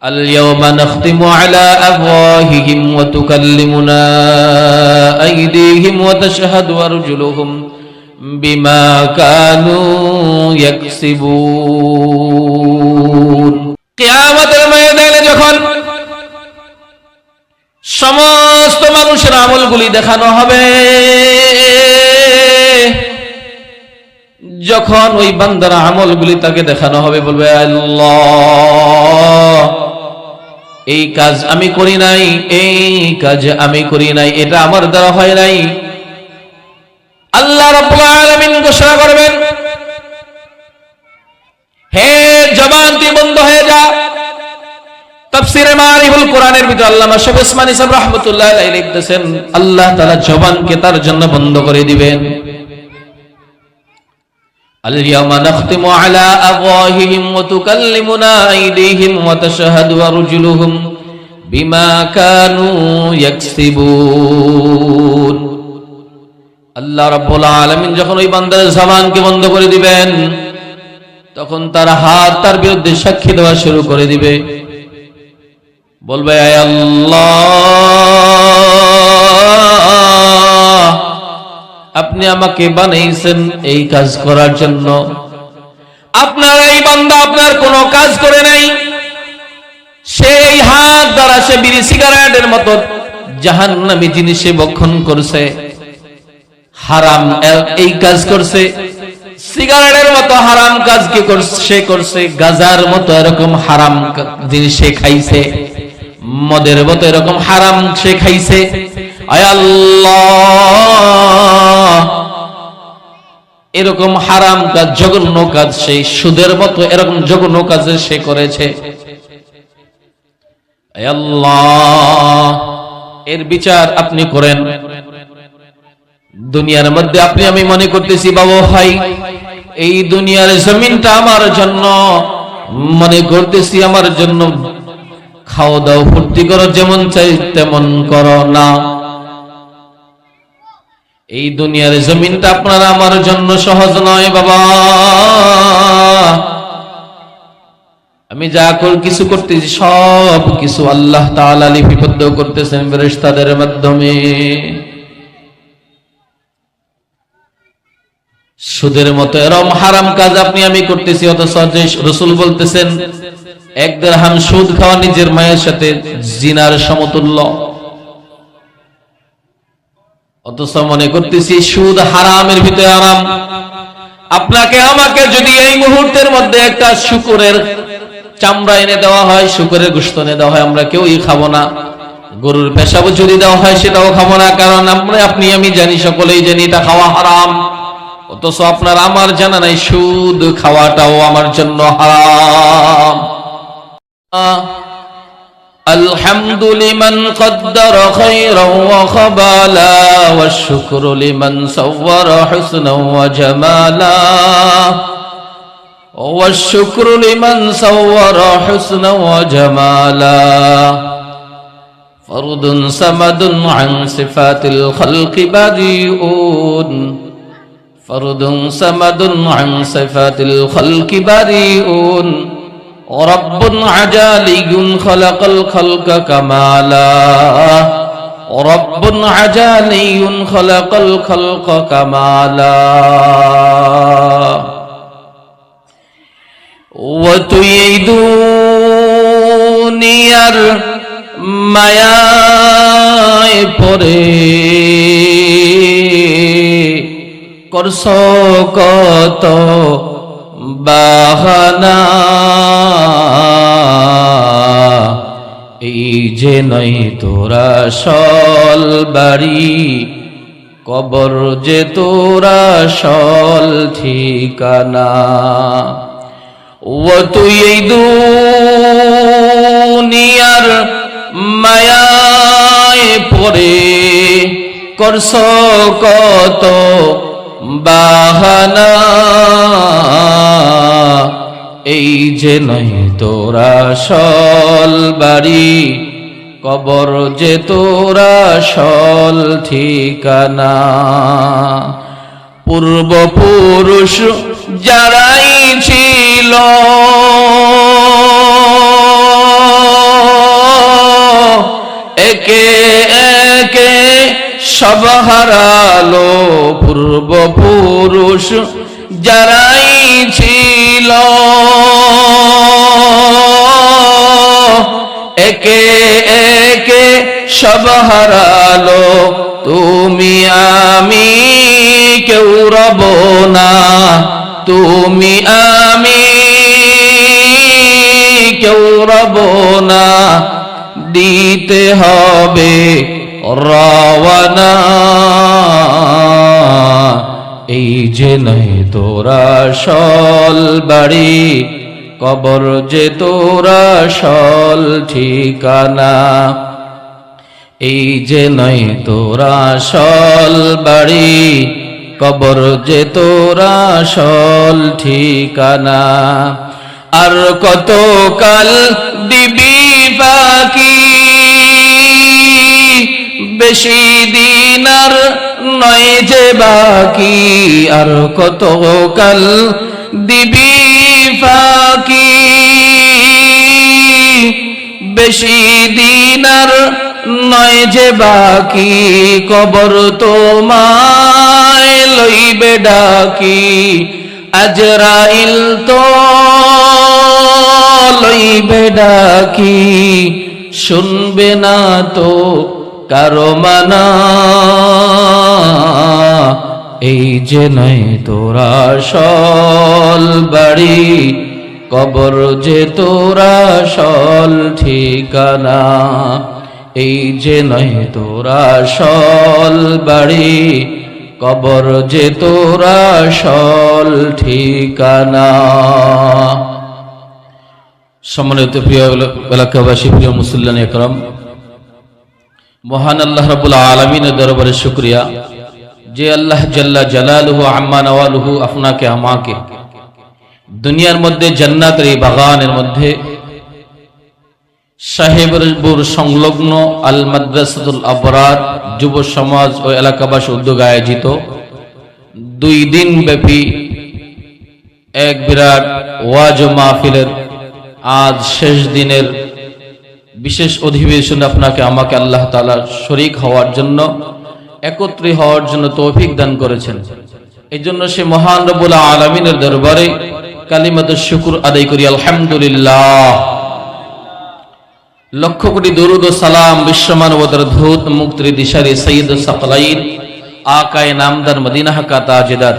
اليوم نختم على أفواههم وتكلمنا أيديهم وتشهد أرجلهم بما كانوا يكسبون কিয়ামতের ময়দানে যখন সমস্ত মানুষের আমলগুলি দেখানো হবে, যখন ওই বান্দার আমলগুলি তাকে দেখানো হবে, বলবে আল্লাহ এই কাজ আমি করি নাই, এই কাজ আমি করি নাই, এটা আমার দ্বারা হয় নাই। আল্লাহ রাব্বুল আলামিন ঘোষণা করবেন, হে জবান তুই বন্ধ হয়ে যা। তাফসীরে মারিফুল কোরআনের ভিতর আল্লামা শাইখ উসমানী সাহেব রাহমাতুল্লাহ আলাইহি লিখতেছেন, আল্লাহ তাআলা জবানকে তার জন্য বন্ধ করে দিবেন। আল-ইয়াওমা নাখতিমু আলা আফওয়াহিহিম ওয়া তুকাল্লিমুনা আইদিহিম ওয়া তাশহাদু আরজুলুহুম বিমা কানু ইয়াকসিবুন। আল্লাহ রাব্বুল আলামিন যখন ওই বান্দার জবানকে বন্ধ করে দিবেন, তখন তার হাত তার বিরুদ্ধে সাক্ষী দেওয়া শুরু করে দিবে, বলবে আয় আল্লাহ আপনি আমাকে বানাইছেন এই কাজ করার জন্য, আপনার এই বান্দা আপনার কোনো কাজ করে নাই, সেই হাত দ্বারা সে বিড়ি সিগারেটের মতো জাহান্নামী জিনিসে ভক্ষণ করছে, হারাম এই কাজ করছে, সিগারেটের মতো হারাম কাজ কি সে করছে, গাজার মতো এরকম হারাম জিনিস সে খাইছে, মদের মতো এরকম হারাম সে খাইছে। আয় আল্লাহ এরকম হারাম কাজ, জঘন্য কাজ, সেই সুদের মতো এরকম জঘন্য কাজ সে করেছে। আয় আল্লাহ এর বিচার আপনি করেন। দুনিয়ার মধ্যে আপনি আমি মনে করতেছি বাবা ভাই এই দুনিয়ার জমিনটা আমার জন্য, মনে করতেছি আমার জন্য, খাও দাও ফুর্তি করো, যেমন চাই তেমন করো না। এই দুনিয়ার জমিনটা আপনার আমার জন্য সহজ নয় বাবা। আমি যা কিছু করতেছি সব কিছু আল্লাহ তাআলা লিপিবদ্ধ করতেছেন ফেরেশতাদের মাধ্যমে। সুদের মতো এরকম হারাম কাজ আপনি আমি করতেছি, অথচ রাসূল বলতেছেন এক দিরহাম সুদ খাওয়া নিজের মায়ের সাথে জিনার সমতুল্য, অথচ মনে করতেছি সুদ হারামের ভিতরে আরাম। আপনাকে আমাকে যদি এই মুহূর্তের মধ্যে একটা শুকরের চামড়া এনে দেওয়া হয়, শুকরের গোশত এনে দেওয়া হয়, আমরা কেউই খাবো না। গরুর পেশাব যদি দেওয়া হয় সেটাও খাবো না, কারণ আপনি আমি জানি, সকলেই জানি এটা খাওয়া হারাম, অথচ আপনার আমার জানা নাই সুদ খাওয়াটাও আমার জন্য হারাম। الحمد لمن قدر خيرا وخبالا والشكر لمن صور حسنا وجمالا والشكر لمن صور حسنا وجمالا فرد صمد عن صفات الخلق بديء فرد صمد عن صفات الخلق بديء رب عجالي خلق الخلق كمالا رب عجالي خلق الخلق كمالا وتيدونير মায়ায় পড়ে করছো কত বাহানা, এই যে নাই তোরা সল বাড়ি, কবর যে তোরা সল ঠিকানা। ও তুই এই দুনিয়ার মায়ায় পড়ে করছো কত বাহানা, এই যে নাই তোরা সল বাড়ি, কবর যে তোরা সল ঠিকানা। পূর্বপুরুষ যারাই ছিল একে একে সব হারালো পূর্বপুরুষ যারাই ছিল, একে একে সব হারালো, তুমি আমি কেউ রব না, তুমি আমি কেউ রব না, দিতে হবে রওয়ানা। এই যে নাই তোরা সল বাড়ি, কবর যে তোরা সল ঠিকানা। এই যে নাই তোরা সল বাড়ি, কবর যে তোরা সল ঠিকানা। আর কত কাল দিবি বাকি, বেশি দিন আর নয় যে বাকি। আর কত কাল দিবি ফাঁকি, বেশি দিন আর নয় যে বাকি। কবর তোমায় লইবে ডাকি, আজরাইল তো লইবে ডাকি, শুনবে না তো কারো মানা। এই যে নাই তোরা সল বাড়ি, কবর যে তোরা সল ঠিকানা। এই যে নাই তোরা সল বাড়ি, কবর যে তোরা সল ঠিকানা। সম্মানিত প্রিয় এলাকাবাসী, প্রিয় মুসল্লিয়ান একরাম, মহান আল্লাহ রাব্বুল আলামিনের দরবারে শুকরিয়া যে আল্লাহ জাল্লা জালালুহু আম্মা নওয়ালুহু আপনাকে আমাকে দুনিয়ার মধ্যে জান্নাতের এই বাগানের মধ্যে সাহেবপুর সংলগ্ন আল মাদ্রাসাতুল আবরার যুব সমাজ ও এলাকাবাসী উদ্যোগে আয়োজিত 2 দিন ব্যাপী এক বিরাট ওয়াজ ও মাহফিলের আজ শেষ দিনের বিশেষ অধিবেশনে আপনাকে আমাকে আল্লাহ তাআলা শরীক হওয়ার জন্য, একত্রে হওয়ার জন্য তৌফিক দান করেছেন। এই জন্য সে মহান রব্বুল আলামিনের দরবারে কালিমাতুশ শুকর আদায় করি আলহামদুলিল্লাহ। লক্ষ কোটি দরুদ ও সালাম বিশ্বমানবতার ধূত মুক্তির দিশারি সৈয়দুস সাকলাইন আকায়ে নামদার মদিনা কা তাজদার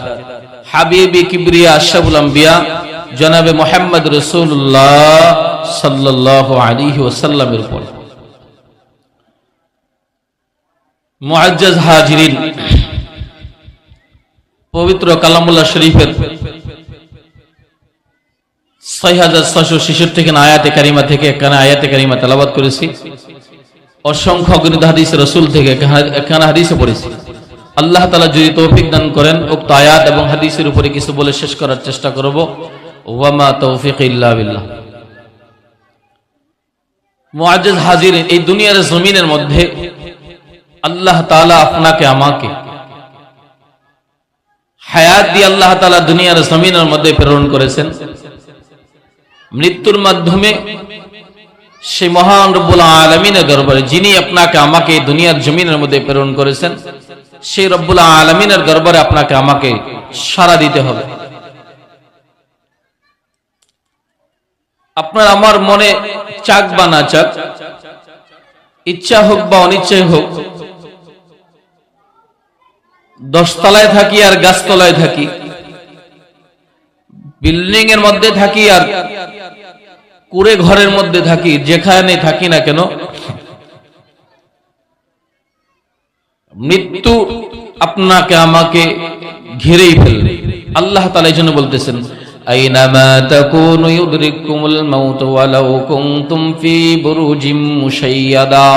হাবিবি কিবরিয়া আশরাফুল আম্বিয়া জনাবে মুহাম্মদ রাসূলুল্লাহ সাল্লাল্লাহু আলাইহি ওয়াসাল্লামের উপর। মুআজ্জাজ হাজিরিন, পবিত্র কালামুল্লাহ শরীফের 6666 আয়াতে কারিমা থেকে এখানে আয়াতে কারিমা তেলাওয়াত করেছি। অসংখ্য অগণিত হাদিস রাসূল থেকে এখানে হাদিসে পড়েছি। আল্লাহ তাআলা যদি তৌফিক দান করেন উক্ত আয়াত এবং হাদিসের উপরে কিছু বলে শেষ করার চেষ্টা করব। ওয়া মা তৌফিক ইল্লা বিল্লাহ। মুআজ্জাজ হাজিরিন, এই দুনিয়ার জমিনের মধ্যে আল্লাহ তাআলা আপনাকে আমাকে হায়াত দিয়ে আল্লাহ তাআলা দুনিয়ার জমিনের মধ্যে প্রেরণ করেছেন। মৃত্যুর মাধ্যমে সেই মহান রব্বুল আলামিনের দরবারে, যিনি আপনাকে আমাকে দুনিয়ার জমিনের মধ্যে প্রেরণ করেছেন, সেই রব্বুল আলামিনের দরবারে আপনাকে আমাকে সাড়া দিতে হবে। আপনার আমার মনে চাক বা না চাক, ইচ্ছা হোক বা অনিচ্ছাই হোক, 10 তলায় থাকি আর গাছতলায় থাকি, বিল্ডিং এর মধ্যে থাকি আর কুড়ে ঘরের মধ্যে থাকি, যেখানে থাকি না কেন, মৃত্যু আপনাকে আমাকে ঘিরেই ফেলবে। আল্লাহ তাআলা এই জন্য বলতেছেন, আইনামা তাকুনু ইউদরিকুমুল মাউত ওয়ালাউ কুনতুম ফি বুরুজিম মুশাইয়াদা।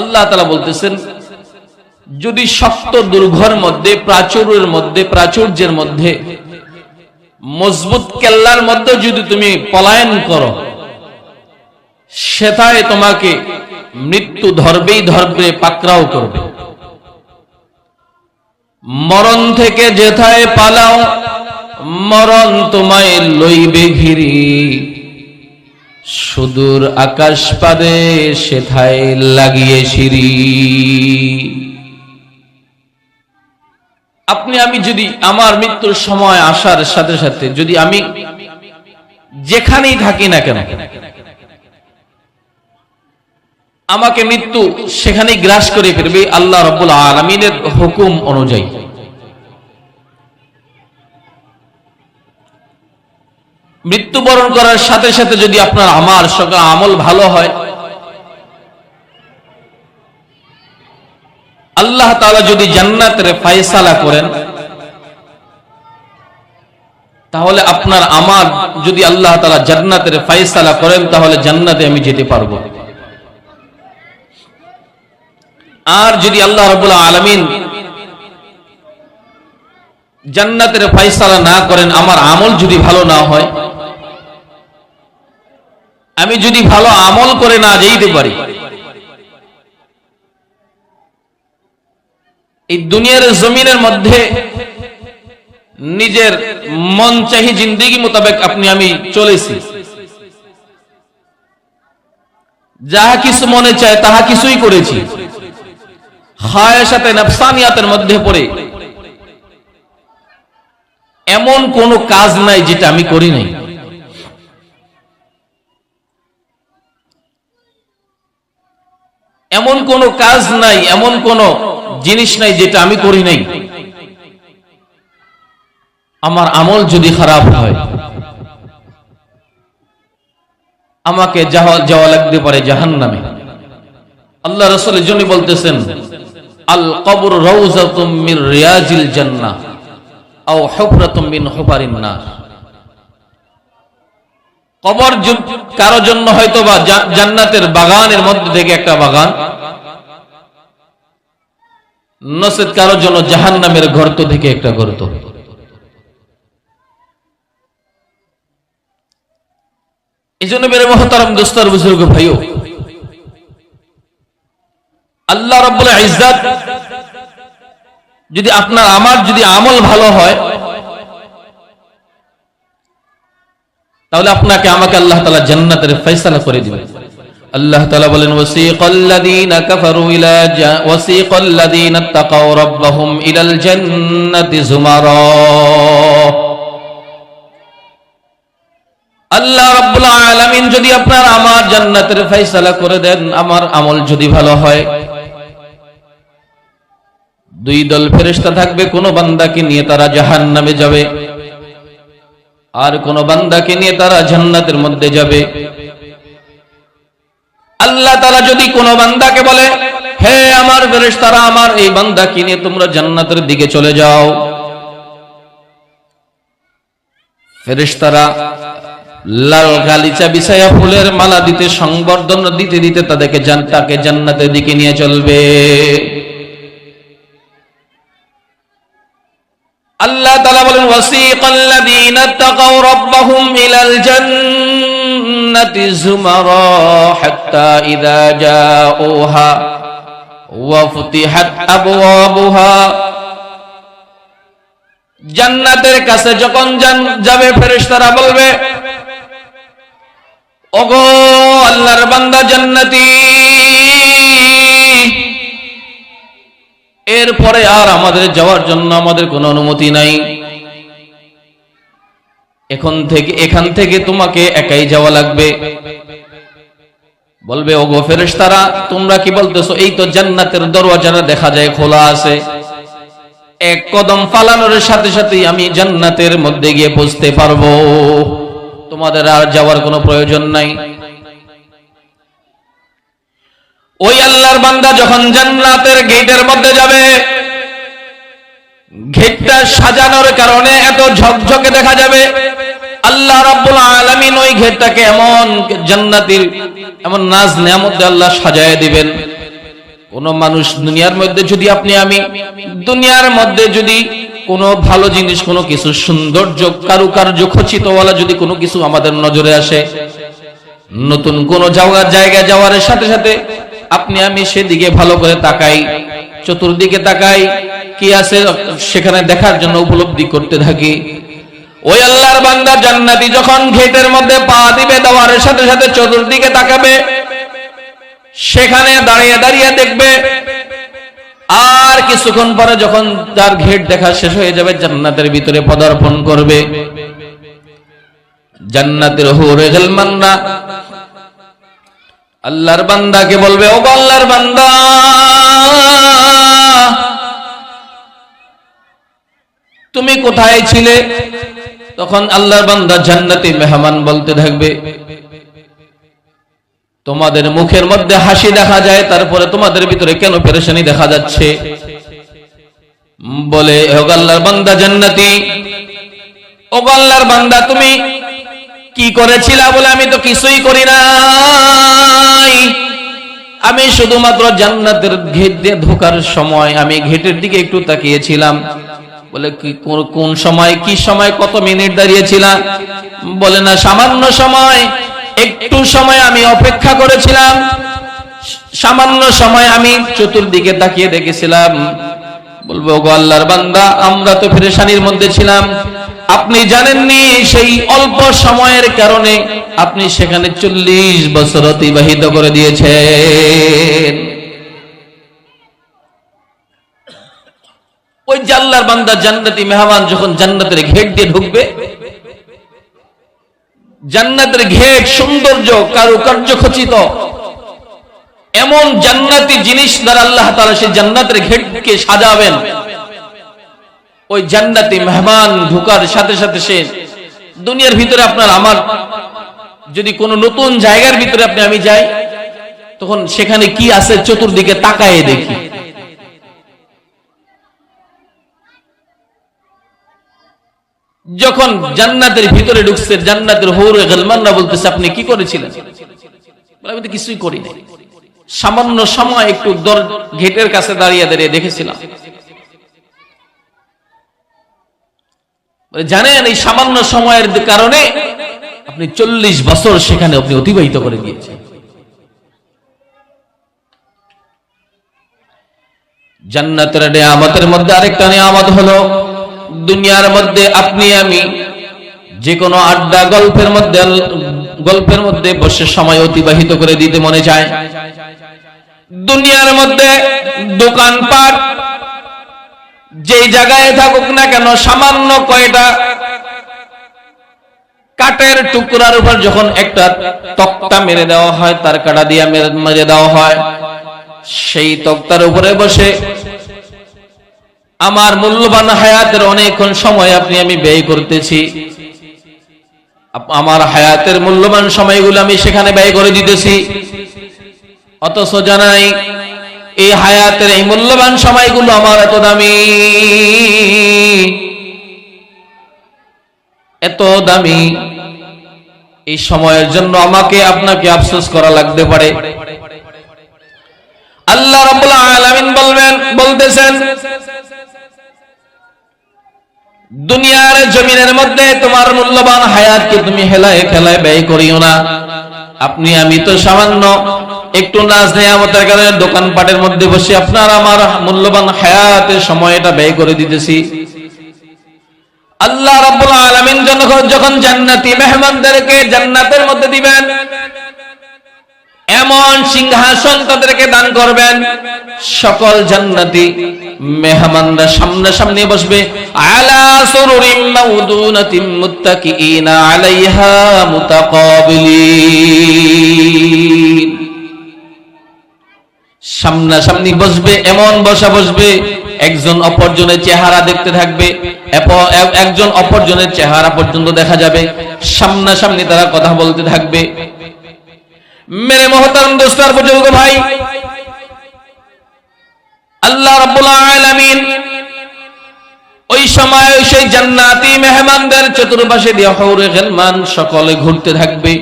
আল্লাহ তাআলা বলতেছেন, যদি শক্ত দুর্ঘর মধ্যে, প্রাচুর্যের মধ্যে, প্রাচুর্যের মধ্যে, মজবুত কেল্লার মধ্যে যদি তুমি পলায়ন করো, সেটাই তোমাকে মৃত্যু ধরবেই ধরবে, পাকড়াও করবে। মরণ থেকে যেথায় পালাও, মরণ তোমায় লইবে ঘিরি। সুদূর আকাশ পারে সেথায় লাগিয়ে সিঁড়ি। আপনি আমি যদি আমার মৃত্যুর সময় আসার সাথে সাথে যদি আমি যেখানেই থাকি না কেন, আমাকে মৃত্যু সেখানেই গ্রাস করে ফিরবে আল্লাহ রাব্বুল আলামিনের হুকুম অনুযায়ী। মৃত্যুবরণ করার সাথে সাথে যদি আপনার আমার সকল আমল ভালো হয়, আল্লাহ তাআলা যদি জান্নাতের ফয়সালা করেন, তাহলে আপনার আমার যদি আল্লাহ তাআলা জান্নাতের ফয়সালা করেন, তাহলে জান্নাতে আমি যেতে পারবো। আর যদি আল্লাহ রাব্বুল আলামিন জান্নাতের ফয়সালা না করেন, আমার আমল যদি ভালো না হয়, আমি যদি ভালো আমল করে না যেতে পারি, এই দুনিয়ার জমিনের মধ্যে নিজের মন চাহি জিন্দেগি মোতাবেক আপনি আমি চলেছি, যাহা কিছু মনে চায় তাহা কিছুই করেছি, খায়সাতে নফসানিয়াতের মধ্যে পড়ে এমন কোন কাজ নাই যেটা আমি করি নাই। এমন কোন কাজ নাই, এমন কোন জিনিস নাই যেটা আমি করি নাই। আমার আমল যদি খারাপ হয়, আমাকে যাওয়া লাগতে পারে জাহান্নামে। আল্লাহ রাসূল এর জন্য বলতেছেন, আল কবর রাউযাতুম মির রিয়াজিল জান্নাহ আও হুফরাতুম মিন হুফারিন নার। কবর কারো জন্য হয়তো বা জান্নাতের বাগানের মধ্যে থেকে একটা বাগান, নসেদ কারো জন্য জাহান্নামের গর্ত থেকে একটা গর্ত। এই জন্য মেরে মুহতারাম দোস্তার বুজুর্গ ভাইও, আল্লাহ রাব্বুল ইজ্জত যদি আপনার আমার যদি আমল ভালো হয়, তাহলে আপনাকে আমাকে আল্লাহ তাআলা জান্নাতের ফয়সালা করে দিবেন। আল্লাহ তাআলা বলেন, ওয়াসিকাল্লাযীনা কাফারু ইলা ওয়াসিকাল্লাযীনা তাকাউ রাব্বাহুম ইলাল জান্নাতি যুমারা। আল্লাহ রাব্বুল আলামিন যদি আপনার আমার জান্নাতের ফয়সালা করে দেন, আমার আমল যদি ভালো হয়, দুই দল ফেরেশতা থাকবে, কোন বান্দাকে নিয়ে তারা জাহান্নামে যাবে, আর কোন বান্দাকে নিয়ে তারা জান্নাতের মধ্যে যাবে। আল্লাহ তাআলা যদি কোন বান্দাকে বলে, হে আমার ফেরেশতারা, আমার এই বান্দাকে নিয়ে তোমরা জান্নাতের দিকে চলে যাও, ফেরেশতারা লাল গালিচা বিছায়া ফুলের মালা দিতে, সংবর্ধনা দিতে দিতে তাকে জান্নাতের দিকে নিয়ে চলবে। আল্লাহ তাআলা বলেন, ওয়াসিকাল্লাযীনা তাকাউ রাব্বাহুম ইলাল জান্নাতি যুমারা হাত্তা ইযা জাউহা ওয়া ফুতিহাত আবওয়াবুহা। জান্নাতের কাছে যখন যাবে, ফেরেশতারা বলবে, ওগো আল্লাহর বান্দা জান্নাতি, এরপরে আর আমাদের যাওয়ার জন্য আমাদের কোনো অনুমতি নাই, এখান থেকে তোমাকে একাই যাওয়া লাগবে। বলবে, ওগো ফেরেশতারা, তোমরা কি বলতেছো? এই তো জান্নাতের দরওয়াজাটা দেখা যায় খোলা আছে, এক কদম ফালানোর সাথে সাথেই আমি জান্নাতের মধ্যে গিয়ে পৌঁছতে পারবো, তোমাদের আর যাওয়ার কোনো প্রয়োজন নাই। ওই আল্লাহর বান্দা যখন জান্নাতের গেটের মধ্যে যাবে, গেটটা সাজানোর কারণে এত ঝকঝকে দেখা যাবে। আল্লাহ রাব্বুল আলামিন ওই গেটটাকে এমন জান্নাতের এমন নাজ নেয়ামত দিয়ে আল্লাহ সাজায় দিবেন। কোন মানুষ দুনিয়ার মধ্যে যদি আপনি আমি দুনিয়ার মধ্যে যদি কোনো ভালো জিনিস, কোনো কিছু সৌন্দর্য, কারুকার্য খচিতওয়ালা যদি কোনো কিছু আমাদের নজরে আসে, নতুন কোন জায়গায় যাওয়ার সাথে সাথে আপনি আমি সেদিকে ভালো করে তাকাই, চতুর্দিকে তাকাই, কি আছে সেখানে দেখার জন্য উপলব্ধি করতে থাকি। ওই আল্লাহর বান্দা জান্নাতি যখন গেটের মধ্যে পা দিবে, দেওয়ার সাথে সাথে চতুর্দিকে তাকাবে, সেখানে দাঁড়িয়ে দাঁড়িয়ে দেখবে। আর কিছুক্ষণ পরে যখন তার গেট দেখা শেষ হয়ে যাবে, জান্নাতের ভিতরে পদার্পণ করবে। জান্নাতের হুরে গিলমানরা আল্লাহর বান্দাকে বলবে, ও আল্লাহর বান্দা, তুমি কোথায় ছিলে? তখন আল্লাহর বান্দা জান্নাতি মেহমান বলতে থাকবে, তোমাদের মুখের মধ্যে হাসি দেখা যায়, তারপরে তোমাদের ভিতরে কেন পেরেশানি দেখা যাচ্ছে? বলে, ও আল্লাহর বান্দা জান্নাতি, ও আল্লাহর বান্দা তুমি কি করেছিলা? বলে, আমি তো কিছুই করি নাই, আমি শুধুমাত্র জান্নাতের গেট দিয়ে ঢোকার সময় আমি গেটের দিকে একটু তাকিয়েছিলাম। বলে, কোন সময়, কি সময়, কত মিনিট দাঁড়িয়েছিলাম? বলে, না, সামান্য সময়, একটু সময় আমি অপেক্ষা করেছিলাম, সামান্য সময় আমি চতুর্দিকে তাকিয়ে দেখেছিলাম। বলবো, গো আল্লাহর বান্দা, আমরা তো পেরেশানির মধ্যে ছিলাম, আপনি জানেননি সেই অল্প সময়ের কারণে আপনি সেখানে 40 বছর অতিবাহিত করে দিয়েছেন। ওই আল্লাহর বান্দা জান্নাতি মেহমান যখন জান্নাতের গেট দিয়ে ঢুকবে, জান্নাতের গেট সৌন্দর্য, কারুকার্য খচিত, এমন জান্নাতি জিনিস দ্বারা আল্লাহ তাআলা সেই জান্নাতের গেটকে সাজাবেন। ওই জান্নাতি মেহমান ঢোকার সাথে সাথে সে দুনিয়ার ভিতরে আপনার আমার যদি কোনো নতুন জায়গার ভিতরে আমি যাই, তখন সেখানে কি আছে চতুর্দিকে তাকায়ে দেখি। যখন জান্নাতের ভিতরে ঢুকছে, জান্নাতের হুরে গিলমানরা বলতেছে, আপনি কি করেছিলেন? আমি তো কিছুই করি নাই, সামান্য সময় একটু গেটের কাছে দাঁড়িয়ে দাঁড়িয়ে দেখেছিলাম। জানেন, এই সামান্য সময়ের কারণে আপনি 40 বছর সেখানে আপনি অতিবাহিত করে দিয়েছেন। জান্নাতের নিয়ামতের মধ্যে আরেকটা নিয়ামত হলো, দুনিয়ার মধ্যে আপনি আমি যে কোনো আড্ডা গল্পের মধ্যে বসে সময় অতিবাহিত করে দিতে মনে চায়। দুনিয়ার মধ্যে দোকানপাট যে জায়গায় থাকুক না কেন, সামান্য কয়টা কাঠের টুকরার উপর যখন একটা তক্তা মেরে দেওয়া হয়, তার কাটা দিয়ে মেরে দেওয়া হয়, সেই তক্তার উপরে বসে আমার মূল্যবান হায়াতের অনেকক্ষণ সময় আমি ব্যয় করতেছি। আমার হায়াতের মূল্যবান সময়গুলো আমি সেখানে ব্যয় করে দিতেছি, অথচ জানাই এই হায়াতের এই মূল্যবান সময়গুলো আমার এত দামি, এত দামি। এই সময়ের জন্য আমাকে আপনাকে আফসোস করা লাগতে পারে। আল্লাহ রাব্বুল আলামিন বলতেছেন, দুনিয়ার জমিনের মধ্যে তোমার মূল্যবান হায়াতকে তুমি হেলায় খেলায় ব্যয় করিও না। আপনি আমি তো সামান্য একটু নাজ নেয়ামতের কারণে দোকানপাটের মধ্যে বসে আপনার আমার মূল্যবান হায়াতের সময়টা ব্যয় করে দিতেছি। আল্লাহ রাব্বুল আলামিন যখন জান্নাতি মেহমানদেরকে জান্নাতের মধ্যে দিবেন, এমন সিংহাসন তাদেরকে দান করবেন, সকল জান্নাতি মেহমানরা সামনাসামনি বসবে। আলা সুরুরিম মাউদুনাতিন মুত্তাকিইনা আলাইহা মুতাকাবিলিন। সামনাসামনি বসবে, এমন বসবে একজন অপরজনের চেহারা দেখতে থাকবে, একজন অপরজনের চেহারা পর্যন্ত দেখা যাবে, সামনাসামনি তারা কথা বলতে থাকবে। মেরে মোহতারাম দোস্ত আর বুজুর্গ ভাই, আল্লাহ রাব্বুল আলামিন ওই সময় সেই জান্নাতি মেহমানদের চতুর্পাশে দিয়ে হুরে গিলমান সকলে ঘুরতে থাকবে।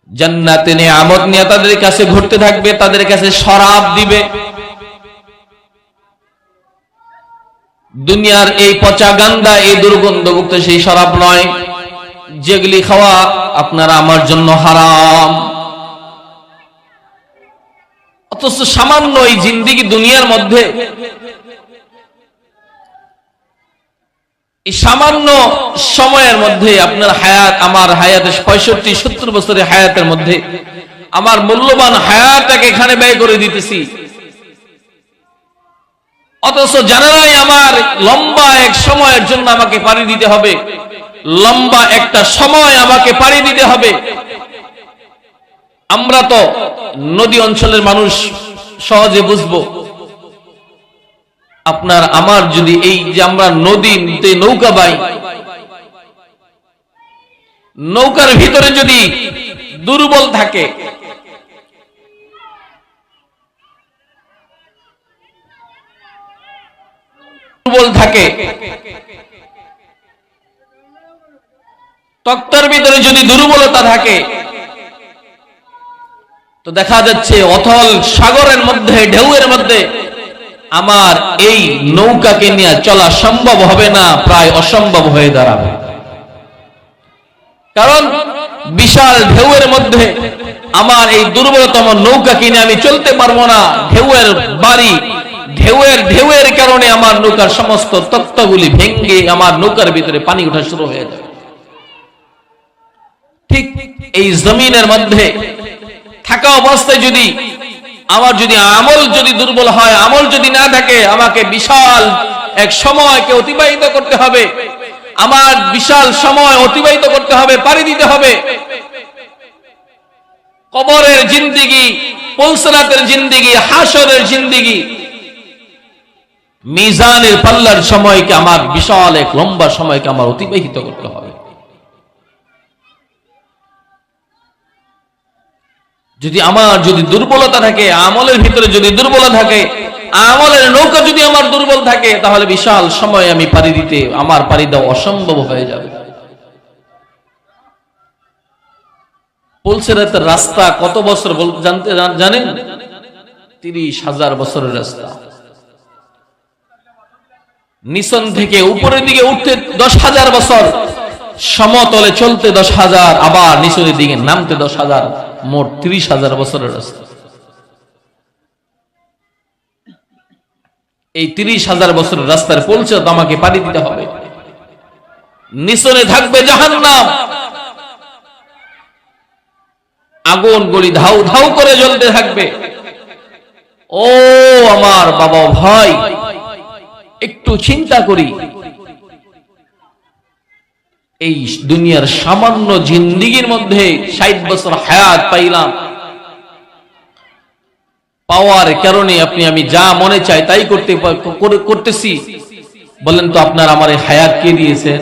জান্নাতে নিয়ামত নিয়ে তাদের কাছে ঘুরতে থাকবে, তাদের কাছে শরাব দিবে। দুনিয়ার এই পচা গান্দা, এই দুর্গন্ধযুক্ত সেই শরাব নয়, যেগুলি খাওয়া আপনারা আমার জন্য হারাম। অথচ সামান্য এই জিন্দেগি দুনিয়ার মধ্যে এই সামান্য সময়ের মধ্যে আপনার হায়াত, আমার হায়াতের 65-70 বছরের হায়াতের মধ্যে আমার মূল্যবান হায়াতটাকে এখানে ব্যয় করে দিতেছি, অথচ জানা নাই আমার লম্বা এক সময়ের জন্য আমাকে পাড়ি দিতে হবে, লম্বা একটা সময় আমাকে পাড়ি দিতে হবে। আমরা তো নদী অঞ্চলের মানুষ, সহজে বুঝবো। আপনার আমার যদি এই যে আমরা নদীতে নৌকা বাই, নৌকার ভিতরে যদি দুর্বল থাকে, তক্তার ভিতরে যদি দুর্বলতা থাকে, তো দেখা যাচ্ছে অথল সাগরের মধ্যে, ঢেউয়ের মধ্যে আমার এই নৌকাকে নিয়ে চলা সম্ভব হবে না, প্রায় অসম্ভব হয়ে দাঁড়াবে। কারণ বিশাল ঢেউয়ের মধ্যে আমার এই দুর্বলতম নৌকাকে নিয়ে আমি চলতে পারবো না। ঢেউয়ের বাড়ি, ঢেউয়ের কারণে আমার নৌকার সমস্ত তক্তাগুলি ভেঙে আমার নৌকার ভিতরে পানি ওঠা শুরু হয়ে যাবে। ঠিক এই জমিনের মধ্যে থাকা অবস্থায় যদি আমার আমল যদি দুর্বল হয়, আমল যদি না থাকে, আমাকে বিশাল এক সময়কে অতিবাহিত করতে হবে, আমার বিশাল সময় অতিবাহিত করতে হবে, পাড়ি দিতে হবে। কবরের জিন্দেগি, পুলসরাতের জিন্দেগি, হাসরের জিন্দেগি, মিজানের পাল্লার সময়কে আমার বিশাল এক লম্বা সময়কে আমার অতিবাহিত করতে হবে। যদি আমার দুর্বলতা থাকে, আমলের ভিতরে যদি দুর্বলতা থাকে, আমলের নৌকা যদি আমার দুর্বল থাকে, তাহলে বিশাল সময় আমি পাড়ি দিতে, আমার পাড়ি দেওয়া অসম্ভব হয়ে যাবে। পুলসিরাতের রাস্তা কত বছর জানেন? 30,000 বছরের রাস্তা। নিচন থেকে উপরের দিকে উঠতে 10,000 বছর, সমতলে চলতে 10,000, আবার নিচনের দিকে নামতে 10,000, মোট 30,000 বছরের রাস্তা। এই 30,000 বছরের রাস্তার পুলসিরাত আমাকে পাড়ি দিতে হবে। নিচনে থাকবে জাহান্নাম, আগুন গলি ধাউ ধাউ করে জ্বলতে থাকবে। ও আমার বাবা ভাই, একটু চিন্তা করি, এই দুনিয়ার সামান্য জিন্দেগির মধ্যে 60 বছর হায়াত পাইলাম, পাওয়ার কারণে আমি যা মনে চাই তাই করতেছি। বলেন তো আপনার আমার এই হায়াত কে দিয়েছেন?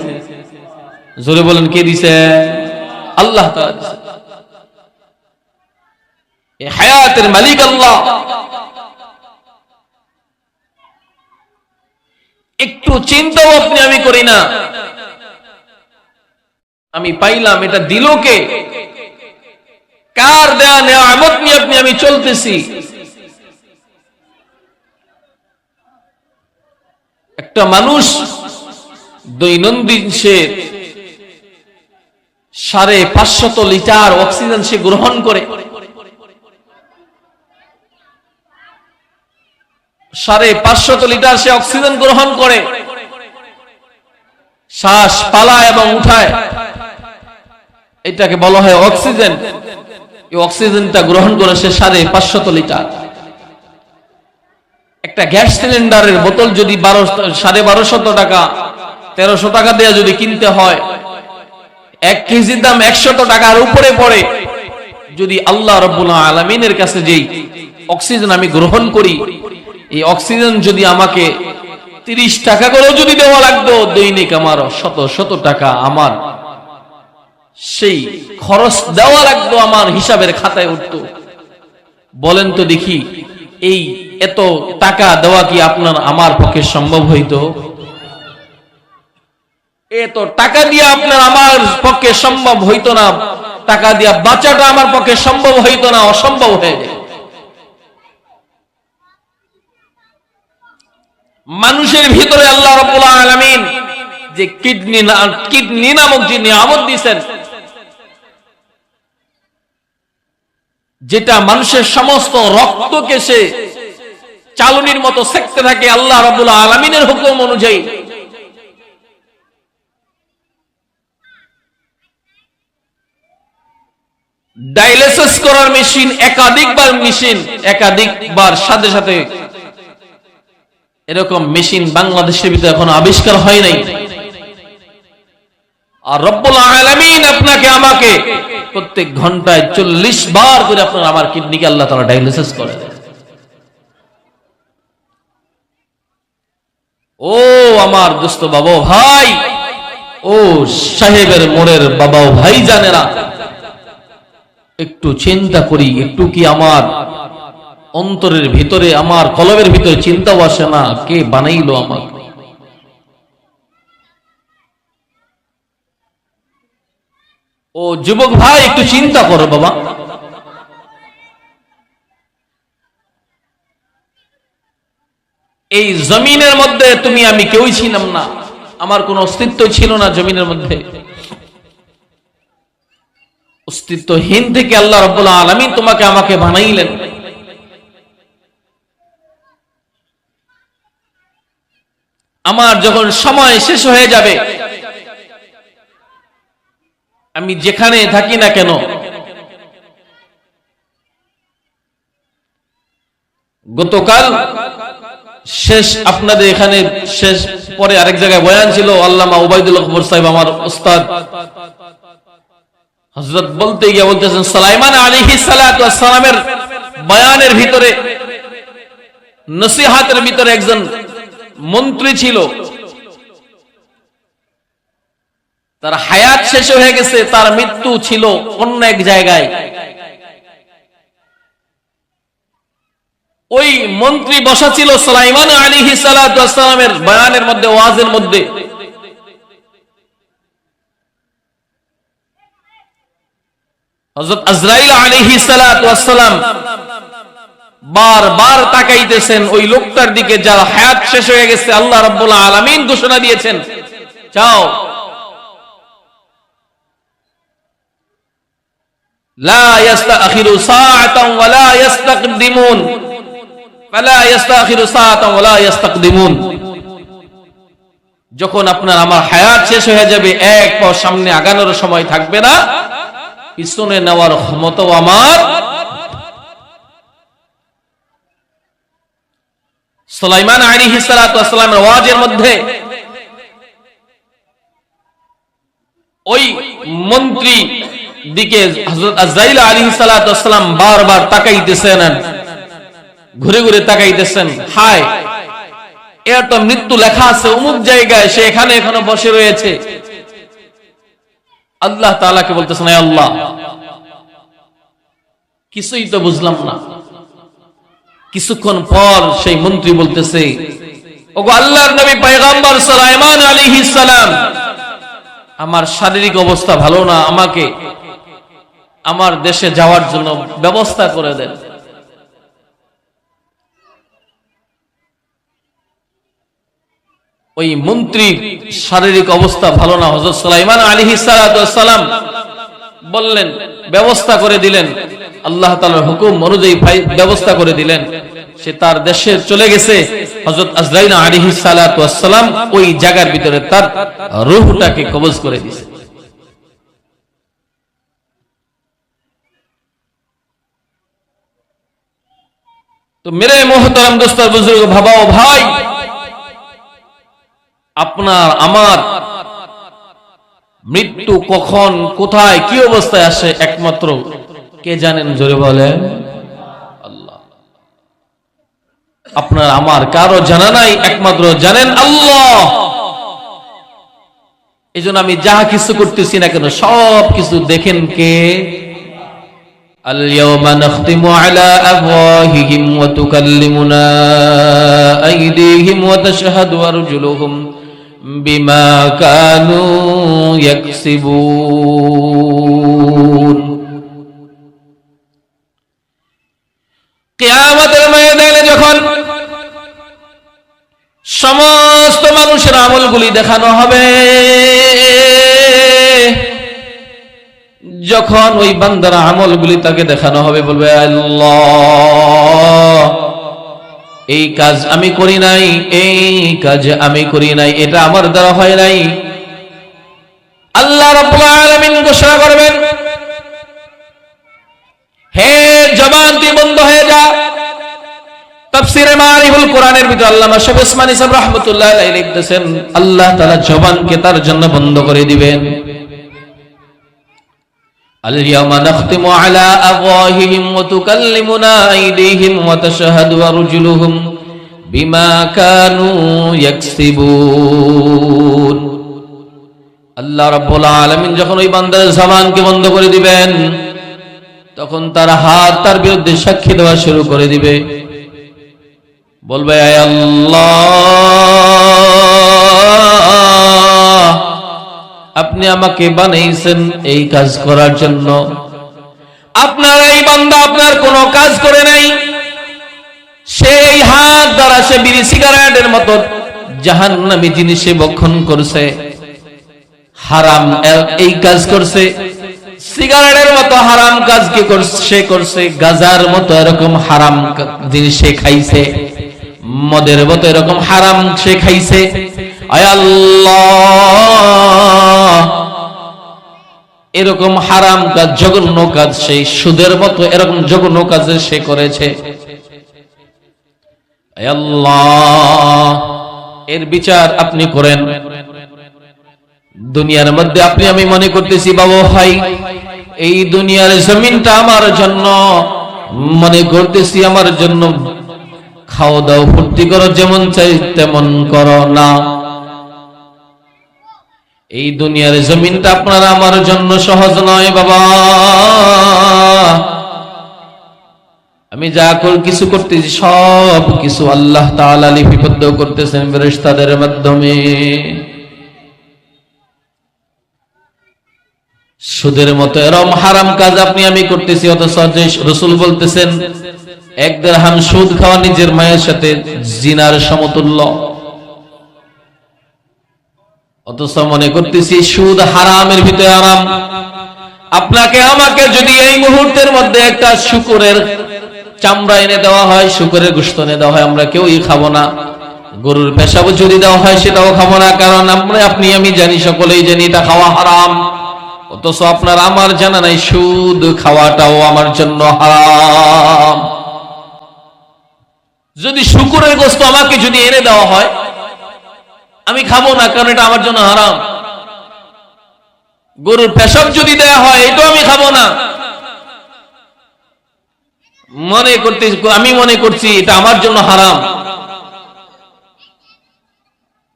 জোরে বলেন, কে দিয়েছে? আল্লাহ তাআলা দিয়েছে। এই হায়াতের মালিক আল্লাহ। একটু চিন্তাও আমি করি না, আমি পাইলাম, এটা দিল কে? কার দেয়া নিয়ামত নিয়ে আমি চলতেছি? একটা মানুষ দৈনন্দিন সে 550 লিটার অক্সিজেন সে গ্রহণ করে, 550 লিটার সে অক্সিজেন গ্রহণ করে, শ্বাস পালায় এবং উঠায়, এটাকে বলা হয় অক্সিজেন। এই অক্সিজেনটা গ্রহণ করে সে 550 লিটার। একটা গ্যাস সিলিন্ডারের বোতল যদি 1250 টাকা, 1300 টাকা দিয়ে যদি কিনতে হয়, 1 কেজির দাম 100 টাকার উপরে পড়ে। যদি আল্লাহ রাব্বুল আলামিনের কাছে যেই অক্সিজেন আমি গ্রহণ করি, এই অক্সিজেন যদি আমাকে 30 টাকা করেও যদি দেওয়া লাগতো, দৈনিক আমার শত টাকা আমার সেই খরচ দেওয়া লাগতো, আমার হিসাবের খাতায় উঠতো। বলেন তো দেখি, এই এত টাকা দেওয়া কি আপনার আমার পক্ষে সম্ভব হইতো? এত টাকা দিয়ে আপনার আমার পক্ষে সম্ভব হইতো না। টাকা দিয়ে বাঁচাটা আমার পক্ষে সম্ভব হইতো না, অসম্ভব হয়ে যায়। মানুষের ভিতরে আল্লাহ রাব্বুল আলামিন যে কিডনি নামক যে নিয়ামত দিয়েছেন, যেটা মানুষের সমস্ত রক্তকে সে চালনির মতো সেকতে থাকে আল্লাহ রাব্বুল আলামিনের হুকুম অনুযায়ী। ডায়ালিসিস করার মেশিন, একাধিকবার সাথে সাথে এরকম মেশিন বাংলাদেশের ভিতরে এখনো আবিষ্কার হয় নাই। আর রব্বুল আলামিন আপনাকে আমাকে প্রত্যেক ঘন্টায় 40 বার করে আপনার আমার কিডনিকে আল্লাহ তাআলা ডায়ালিসিস করে দেন। ও আমার দোস্ত বাবা ভাই, ও সাহেবের মোড়ের বাবা ভাই জানেরা, একটু চিন্তা করি, একটু কি আমার অন্তরের ভিতরে, আমার কলবের ভিতরে চিন্তাও আসে না কে বানাইলো আমাকে? ও যুবক ভাই, একটু চিন্তা করো বাবা। এই জমিনের মধ্যে তুমি আমি কেউই ছিলাম না, আমার কোনো অস্তিত্ব ছিল না জমিনের মধ্যে। অস্তিত্বহীন থেকে আল্লাহ রাব্বুল আলামিন তোমাকে আমাকে বানাইলেন। আমার যখন সময় শেষ হয়ে যাবে, আমি যেখানে থাকি না কেন, গতকাল শেষ আপনাদের এখানে শেষ, পরে আরেক জায়গায় বয়ান ছিল, আল্লামা উবাইদুল আকবর সাহেব আমার উস্তাদ হযরত বলতে গিয়ে বলতেছেন, সুলাইমান আলাইহিস সালাতু ওয়াস সালামের বয়ানের ভিতরে, নসিহতের ভিতরে একজন মন্ত্রী ছিল, তার হায়াত শেষ হয়ে গেছে, তার মৃত্যু ছিল অন্য এক জায়গায়। ওই মন্ত্রী বসা ছিল সুলাইমান আলাইহিস সালাতু ওয়াস সালামের বয়ানের মধ্যে, ওয়াজের মধ্যে। হযরত আজরাইল আলাইহিস সালাতু ওয়াস সালাম বারবার তাকাইতেছেন ওই লোকটার দিকে যার হায়াত শেষ হয়ে গেছে। আল্লাহ রাব্বুল আলামিন ঘোষণা দিয়েছেন, যাও, লা ইস্তাখিরু সাআতান ওয়া লা ইস্তাকদিমুন, ফালা ইস্তাখিরু সাআতান ওয়া লা ইস্তাকদিমুন। যখন আপনার আমার হায়াত শেষ হয়ে যাবে, এক পা সামনে আগানোর সময় থাকবে না, পিছনে নেওয়ার ক্ষমতাও আমার। সুলাইমান আলাইহিস সালাতু ওয়াস সালামের ওয়াজের মধ্যে ওই মন্ত্রী দিকে হযরত আজরাইল আলাইহিস সালাতু ওয়াস সালাম বারবার তাকাইতেছেন, ঘুরে ঘুরে তাকাইতেছেন। হায়, এর তো মৃত্যু লেখা আছে অমুক জায়গায়, সে এখানে এখনো বসে রয়েছে। আল্লাহ তাআলাকে বলতেছেন, হে আল্লাহ, কিছুই তো বুঝলাম না। কিছুক্ষণ পর সেই মন্ত্রী বলতেছে, ওগো আল্লাহর নবী পয়গম্বর সুলাইমান আলাইহিস সালাম, আমার শারীরিক অবস্থা ভালো না, আমাকে আমার দেশে যাওয়ার জন্য ব্যবস্থা করে দেন। ওই মন্ত্রীর শারীরিক অবস্থা ভালো না, হযরত সুলাইমান আলাইহিস সালাতু ওয়াস সালাম বললেন, ব্যবস্থা করে দিলেন, আল্লাহ তাআলার হুকুম অনুযায়ী ব্যবস্থা করে দিলেন। সে তার দেশে চলে গেছে। হযরত আজরাইল আলাইহিস সালাতু ওয়াস সালাম ওই জায়গার ভিতরে তার রূহটাকে কবজ করে দিয়েছে। তো মেরে মুহতারাম দোস্ত বুজুর্গ, ভাবা ও ভাই, আপনার আমার মৃত্যু কখন, কোথায়, কি অবস্থায় আসে একমাত্র কে জানেন? জোরে বলেন আল্লাহ। আপনার আমার কারো জানা নাই, একমাত্র জানেন আল্লাহ। এই জন্য আমি যাহা কিছু করতেছি না কেন, সব কিছু দেখেন কে? আল-ইয়াওমা নাখতিমু আলা আফওয়াহিহিম ওয়া তুকাল্লিমুনা আইদিহিম ওয়া তাশহাদু আরজুলুহুম বিমা কানু ইয়াকসিবুন। কিয়ামতের ময়দানে যখন সমস্ত মানুষের আমলগুলি দেখানো হবে, যখন ওই বান্দার আমলগুলি তাকে দেখানো হবে, বলবে, আল্লাহ, এই কাজ আমি করি নাই, এই কাজ আমি করি নাই, এটা আমার দ্বারা হয় নাই। আল্লাহ রাব্বুল আলামিন ঘোষণা করবেন, হে জবান তুই বন্ধ হয়ে যা। তাফসীরে মারিফুল কোরআনের ভিতর আল্লামা শেখ উসমানী সাহেব রাহমাতুল্লাহ আলাইহি লিখতেছেন, আল্লাহ তাআলা জবানকে তার জন্য বন্ধ করে দিবেন। আল ইয়াওমা নাখতিমু আলা আফওয়াহিহিম ওয়া তুকাল্লিমুনা আইদিহিম ওয়া তাশহাদু আরজুলুহুম বিমা কানু ইয়াকসিবুন। আল্লাহ রাব্বুল আলামিন যখন ওই বান্দার জবানকে বন্ধ করে দিবেন, তখন তার হাত তার বিরুদ্ধে সাক্ষী দেওয়া শুরু করে দিবে। বলবে, আয় আল্লাহ, আপনি আমাকে বানাইছেন এই কাজ করার জন্য। আপনার এই বান্দা আপনার কোনো কাজ করে নাই, সেই হাত দ্বারা সে বিড়ি সিগারেটের মতো জাহান্নামী জিনিসে ভক্ষণ করছে, হারাম এই কাজ করছে, সিগারেটের মতো হারাম কাজ কি করছে, গাজার মতো এরকম হারাম জিনিস সে খাইছে, মদের মতো এরকম হারাম সে খাইছে। আয় আল্লাহ, এরকম হারাম কাজ, জঘন্য কাজ, সেই সুদের মতো এরকম জঘন্য কাজ সে করেছে। আয় আল্লাহ, এর বিচার আপনি করেন। দুনিয়ার মধ্যে আপনি আমি মনে করতেছি বাবা ভাই, এই দুনিয়ার জমিনটা আমার জন্য, মনে করতেছি আমার জন্য, খাওয়া দাও ফুর্তি করো, যেমন চাই তেমন করো না। এই দুনিয়ার জমিনটা আপনার আমার জন্য সহজ নয় বাবা। আমি যা কিছু করতেছি সব কিছু আল্লাহ তাআলা লিপিবদ্ধ করতেছেন ফেরেশতাদের মাধ্যমে। সুদের মতো এরকম হারাম কাজ আপনি আমি করতেছি, অথচ রাসূল বলতেছেন এক দিরহাম সুদ খাওয়া নিজের মায়ের সাথে জিনার সমতুল্য। অথচ মনে করতেছি সুদ হারামের ভিতরে হারাম। আপনাকে আমাকে যদি এই মুহূর্তের মধ্যে একটা শুকরের চামড়া এনে দেওয়া হয়, শুকরের গোশত এনে দেওয়া হয়, আমরা কেউই খাবো না। গরুর পেশাব যদি দেওয়া হয় সেটাও খাবো না, কারণ আপনি আমি জানি, সকলেই জানি এটা খাওয়া হারাম। অথচ আপনার আমার জানা নাই সুদ খাওয়াটাও আমার জন্য হারাম। যদি শুকরের গোশত আমাকে যদি এনে দেওয়া হয়, আমি খাবো না, কারণ এটা আমার জন্য হারাম। গরুর পেশাব যদি দেওয়া হয়, এটাও আমি খাবো না। আমি মনে করছি এটা আমার জন্য হারাম।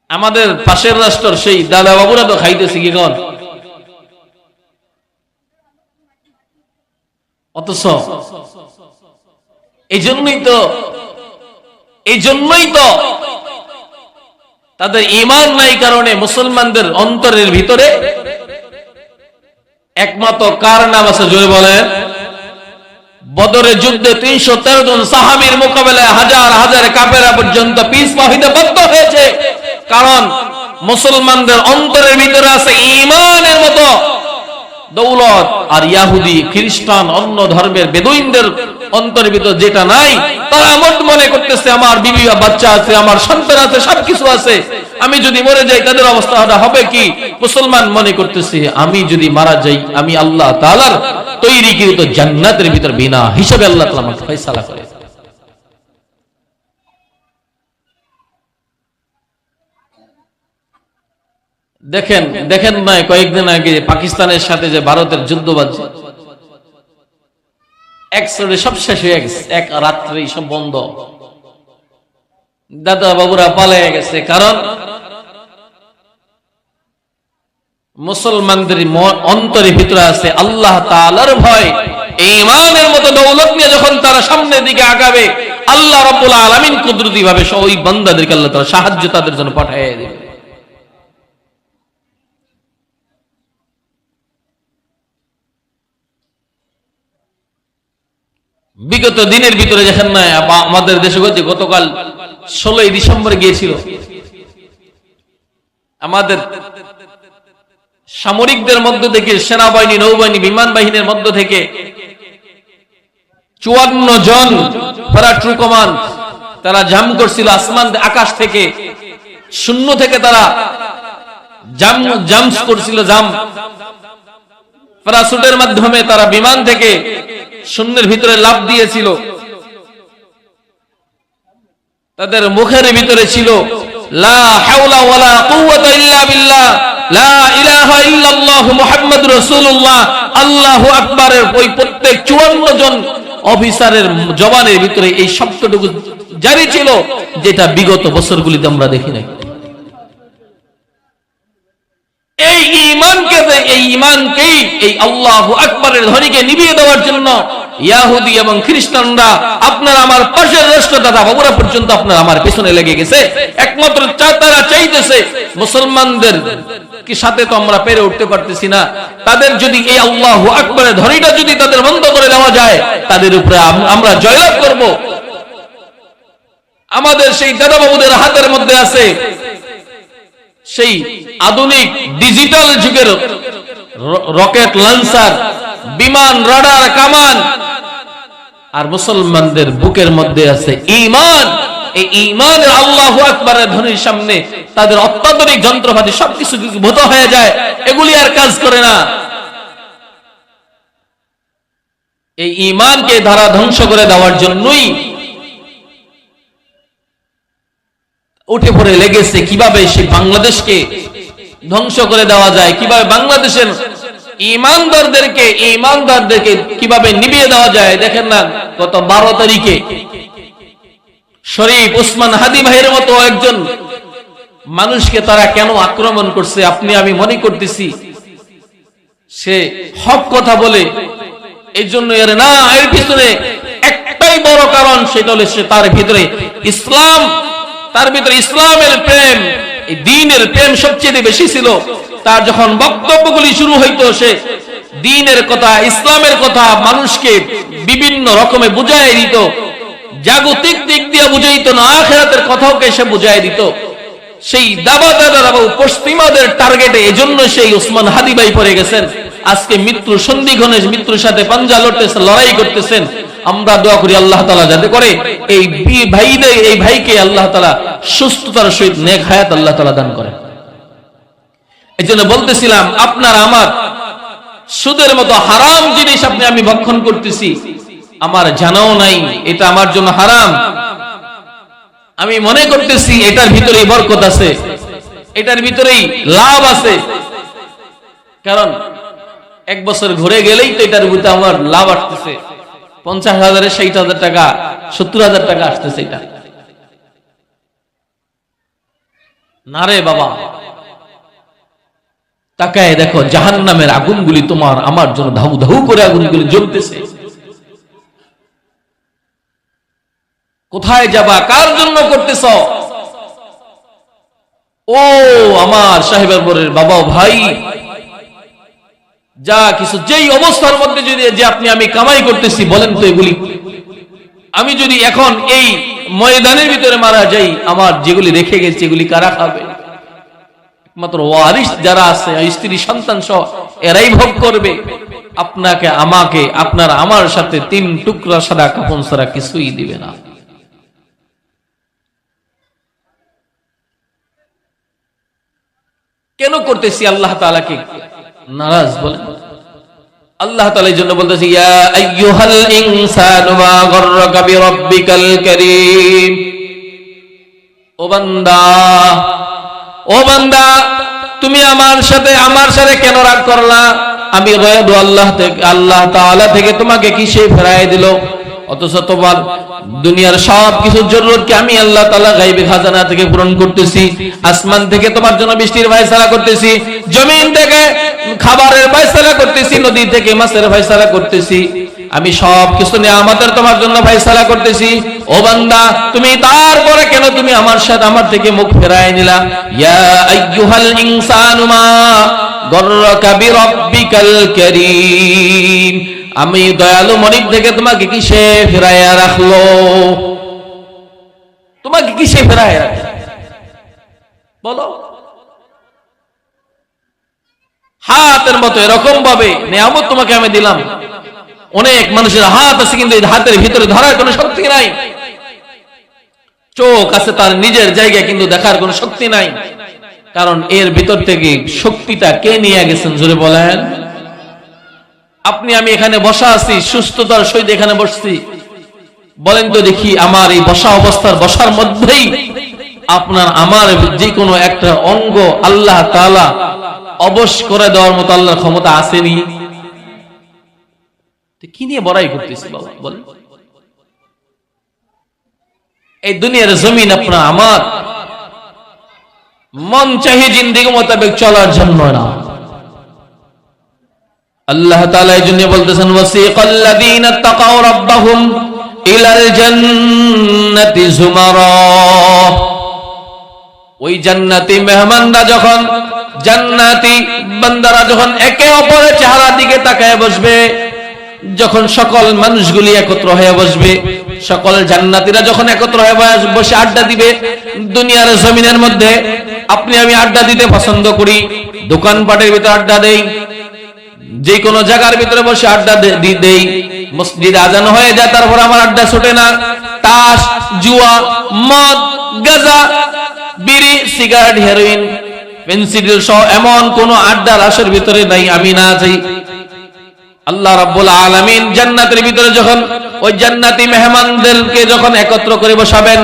আমাদের পাশের রাষ্ট্রের সেই দাদা বাবুরা তো খাইতেছি কি কন, অথচ এই জন্যই তো তাদের ঈমান নাই, কারণে মুসলমানদের অন্তরের ভিতরে একমাত্র কার নাম আছে জোরে বলেন? বদরের যুদ্ধে ৩১৩ জন সাহাবীর মোকাবেলায় হাজার হাজার কাফেরা পর্যন্ত পিছপা হইতে বাধ্য হয়েছে, কারণ মুসলমানদের অন্তরের ভিতরে আছে ঈমানের মতো দৌলত। আর ইহুদি খ্রিস্টান অন্য ধর্মের বেদুইনদের অন্তরের ভিতর যেটা নাই, তারা মনে করতেছে আমার বিবি বাচ্চা আছে, আমার সন্তান আছে, সবকিছু আছে, আমি যদি মরে যাই তাদের অবস্থাটা হবে কি? মুসলমান মনে করতেছে আমি যদি মারা যাই, আমি আল্লাহ তাআলার তৈরিকৃত জান্নাতের ভিতর বিনা হিসাবে আল্লাহ তাআলা আমাকে ফয়সালা করে। দেখেন না, কয়েকদিন আগে পাকিস্তানের সাথে যে ভারতের যুদ্ধ বাজছে, একসাথে সব শেষ হয়ে গেছে, এক রাত্রে সব বন্ধ। দাদা বাবুরা পালিয়ে গেছে, কারণ মুসলমানদের অন্তরের ভিতরে আছে আল্লাহ তাআলার ভয়। ঈমানের মতো দৌলত নিয়ে যখন তারা সামনের দিকে আগাবে, আল্লাহ রাব্বুল আলামিন কুদরতি ভাবে ওই বান্দাদেরকে আল্লাহ তাআলা সাহায্য তাদের জন্য পাঠিয়ে দেবে। বিগত দিনের ভিতরে দেখেন না, আমাদের দেশে গতকাল 16ই ডিসেম্বর গিয়েছিল, আমাদের সামরিকদের মধ্য থেকে, সেনাবাহিনী, নৌবাহিনী, বিমান বাহিনীর মধ্য থেকে 54 জন প্যারাট্রুপ কমান্ড তারা জাম্প করছিল আসমান, আকাশ থেকে, শূন্য থেকে তারা জাম্প করছিল, প্যারাসুটের মাধ্যমে তারা বিমান থেকে শূন্যের ভিতরে লাফ দিয়েছিল, তাদের মুখের ভিতরে ছিল লা হাওলা ওয়ালা কুওয়াতা ইল্লা বিল্লাহ, লা ইলাহা ইল্লাল্লাহু মুহাম্মাদুর রাসূলুল্লাহ, আল্লাহু আকবারের ওই প্রত্যেক 54 জন অফিসারের জবানের ভিতরে এই শব্দটুকু জারি ছিল, যেটা বিগত বছরগুলিতে আমরা দেখি নাই। এই ঈমানকেই এই আল্লাহু আকবারের ধ্বনিকে নিভিয়ে দেওয়ার জন্য ইহুদি এবং খ্রিস্টানরা আপনার আমার পাশের রাষ্ট্রদাতা বাবুরা পর্যন্ত আপনার আমার পেছনে লেগে গেছে। একমাত্র তারা চাইতেছে মুসলমানদের কি সাথে তো আমরা পেরে উঠতে পারতেছি না, তাদের যদি এই আল্লাহু আকবারের ধ্বনিটা যদি তাদের বন্ধ করে দেওয়া যায়, তাদের উপরে আমরা জয়লাভ করব। আমাদের সেই দাদা বাবুদের হাতের মধ্যে আছে সেই আধুনিক ডিজিটাল যুগের রকেট লঞ্চার, বিমান, রাডার, কামান, আর মুসলমানদের বুকের মধ্যে আছে ঈমান। এই ঈমানের আল্লাহু আকবারের ধ্বনির সামনে তাদের অত্যাধুনিক যন্ত্রপাতি সবকিছু ভূত হয়ে যায়, এগুলি আর কাজ করে না। এই ঈমানকে ধারা ধ্বংস করে দেওয়ার জন্যই উঠে পড়ে লেগেছে কিভাবে সেই বাংলাদেশকে ধ্বংস করে দেওয়া যায়, কিভাবে বাংলাদেশের ঈমানদারদেরকে কিভাবে নিভিয়ে দেওয়া যায়। দেখেন না, গত 12 তারিখে শরীফ ওসমান হাদি ভাইয়ের মতো একজন মানুষকে তারা কেন আক্রমণ করছে, আপনি আমি মনে করতেছি সে হক কথা বলে, এই জন্য এর পিছনে একটাই বড় কারণ, সেটা হলো সে তার ভিতরে ইসলামের প্রেম, এই দ্বীনের প্রেম সবচেয়ে বেশি ছিল। তার যখন বক্তব্যগুলি শুরু হইতো, সে দ্বীনের কথা, ইসলামের কথা মানুষকে বিভিন্ন রকমে বুঝাই দিত, জাগতিক দিক দিয়ে বুঝাইতো না, আখিরাতের কথাওকে সে বুঝাই দিত। সেই পশ্চিমাদের টার্গেটে এজন্য সেই ওসমান হাদি ভাই পড়ে গেছেন। আজকে মৃত্যুর সন্ধিক্ষণে মৃত্যুর সাথে পাঞ্জা লড়তেছেন, লড়াই করতেছেন। আমরা দোয়া করি আল্লাহ তাআলা যাতে করে এই ভাইকে আল্লাহ তাআলা সুস্থতার সহিত নেক হায়াত আল্লাহ তাআলা দান করেন। এজন্য বলতেছিলাম, আপনার আমার সুদের মতো হারাম জিনিস আমি ভক্ষণ করতেছি, আমার জানাও নাই এটা আমার জন্য হারাম। আমি মনে করতেছি এটার ভিতরেই বরকত আছে, এটার ভিতরেই লাভ আছে, কারণ 1 বছর ঘুরে গেলেই তো এটার ভিতরে আমার লাভ আসতেছে। 50,000 60,000 টাকা, 70,000 টাকা আসতেছে। এটা না রে বাবা, তাকায় দেখো জাহান্নামের আগুনগুলি তোমার আমার জন্য ধাউ ধাউ করে আগুনগুলি জ্বলতেছে। কোথায় যাবা, কার জন্য করতেছ? ও আমার সাহেবের বরের বাবা, ভাই, যা কিছু যেই অবস্থার মধ্যে যদি যে আমি কামাই করতেছি, বলেন তো এগুলি আমি যদি এখন এই ময়দানের ভিতরে মারা যাই, আমার যেগুলি রেখে গেছি এগুলি কারা খাবে? একমাত্র ওয়ারিস যারা আছে, স্ত্রী সন্তান সহ এরাই ভোগ করবে। আপনাকে আমাকে আপনার আমার সাথে 3 টুকরা সাদা কাফন ছাড়া কিছুই দিবে না। কেন করতেছি আল্লাহ তাআলাকে নারাজ? বলেন আল্লাহ তাআলা এই জন্য বলতেছে, ইয়া আইয়ুহাল ইনসানু মা গররাকা বিরাব্বিকাল কারীম। ও বান্দা, তুমি আমার সাথে কেন রাগ করলা? আমি গয়ব আল্লাহ তাআলা থেকে তোমাকে কিসে ফেরাই দিল? অথচ তোমার দুনিয়ার সব কিছুর জরুরতকে আমি আল্লাহ তাআলা গায়বী খাজানা থেকে পূরণ করতেছি। আসমান থেকে তোমার জন্য বৃষ্টির ফয়সালা করতেছি, জমিন থেকে খাবারের ফয়সালা করতেছি, নদী থেকে মাছের ফয়সালা করতেছি। আমি সব কিছু নিয়ামতের তোমার জন্য ফয়সালা করতেছি। ও বান্দা, তুমি তারপরে কেন তুমি আমার থেকে মুখ ফেরায় নিলা? ইয়া আইয়ুহাল ইনসানু মা গররাকা বিরাব্বিকাল কারীম। আমি দয়ালু মনিব থেকে তোমাকে কিসে ফেরাইয়া রাখলো? তোমাকে কিসে ফেরাইয়া রাখলো বলো? হাতের মতো এরকম ভাবে নিয়ামত তোমাকে আমি দিলাম। অনেক মানুষের হাত আছে, কিন্তু এই হাতের ভিতরে ধরার কোনো শক্তি নাই। চোখ আছে তার নিজের জায়গায়, কিন্তু দেখার কোনো শক্তি নাই। কারণ এর ভিতর থেকে শক্তিটা কে নিয়ে গেছেন? জোরে বলেন। আপনি আমি এখানে বসা আছি, সুস্থতার সহিত এখানে বসছি, বলেন তো দেখি আমার এই বসা অবস্থার বসার মধ্যেই আপনার আমার যে কোনো একটা অঙ্গ আল্লাহ তাআলা অবশ করে দেওয়ার মতো আল্লাহর ক্ষমতা আসেনি? কি নিয়ে বড়াই করতেছি বাবা বলেন? এই দুনিয়ার জমিন আপনার আমার মন চাহি জিন্দেগি মোতাবেক চলার জন্য না। আল্লাহ তাআলা এই জন্য বলতেছেন ওয়াসিকাল্লাযীনা তাকাউ রাব্বাহুম ইলাল জান্নাতি যুমারা। ওই জান্নাতি মেহমানরা যখন, জান্নাতি বান্দারা যখন একে অপরের চেহারার দিকে তাকায় বসবে, যখন সকল মানুষগুলি একত্র হয়ে বসবে, সকল জান্নাতীরা যখন একত্র হয়ে বসে আড্ডা দিবে, দুনিয়ার জমিনের মধ্যে আপনি আমি আড্ডা দিতে পছন্দ করি, দোকানপাটের ভিতরে আড্ডা দেই, যে কোনো জায়গার ভিতরে বসে আড্ডা দেই, মসজিদে আজান হয়ে যায় তারপর আমার আড্ডা ছুটে না। তাস, জুয়া, মদ, গাঁজা, বিড়ি, সিগারেট, হেরোইন, পেন্সিডিল সহ এমন কোন আড্ডা রাশের ভিতরে নাই আমি না যাই। আল্লাহ রাব্বুল আলামিন জান্নাতের ভিতরে যখন ওই জান্নাতি মেহমানদেরকে যখন একত্র করে বসাবেন,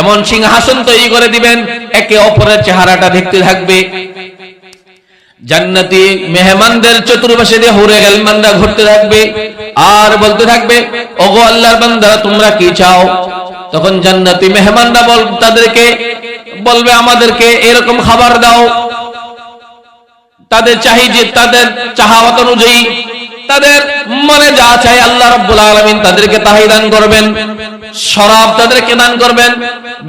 এমন সিংহাসন তৈরি করে দিবেন, একে অপরের চেহারাটা দেখতে থাকবে। জান্নাতি মেহমানদের চতুর্পাশে দিয়ে হুরে গালমানরা ঘুরতে থাকবে আর বলতে থাকবে, ওগো আল্লাহর বান্দারা তোমরা কি চাও? তখন জান্নাতি মেহমানরা তাদেরকে বলবে, আমাদেরকে এরকম খাবার দাও। তাদের চাহিদা, তাদের চাহত অনুযায়ী তাদের মনে যা চাই আল্লাহ রাব্বুল আলামিন তাদেরকে তাই দান করবেন। শরাব তাদেরকে দান করবেন।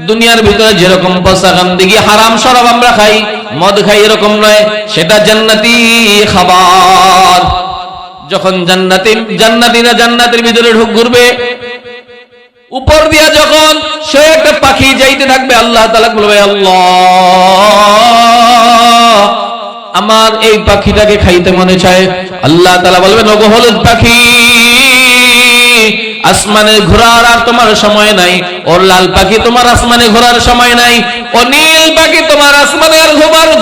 দুনিয়ার ভিতরে যেরকম পসাগান্দিগি হারাম শরাব আমরা খাই, মদ খাই, এরকম নয়, সেটা জান্নাতি খাবার। যখন জান্নাতীরা জান্নাতের ভিতরে ঘুরবে, উপর দিয়া যখন সে একটা পাখি যাইতে থাকবে, আল্লাহ তাআলা বলবে, আল্লাহ আমার এই পাখিটাকে খাইতে মনে চায়। আল্লাহ তাআলা বলবেন, ওগো হলুদ পাখি, আসমানে ঘোরার আর তোমার সময় নাই। ও লাল পাখি, তোমার আসমানে ঘোরার সময় নাই। ও নীল পাখি, তোমার আসমানে আর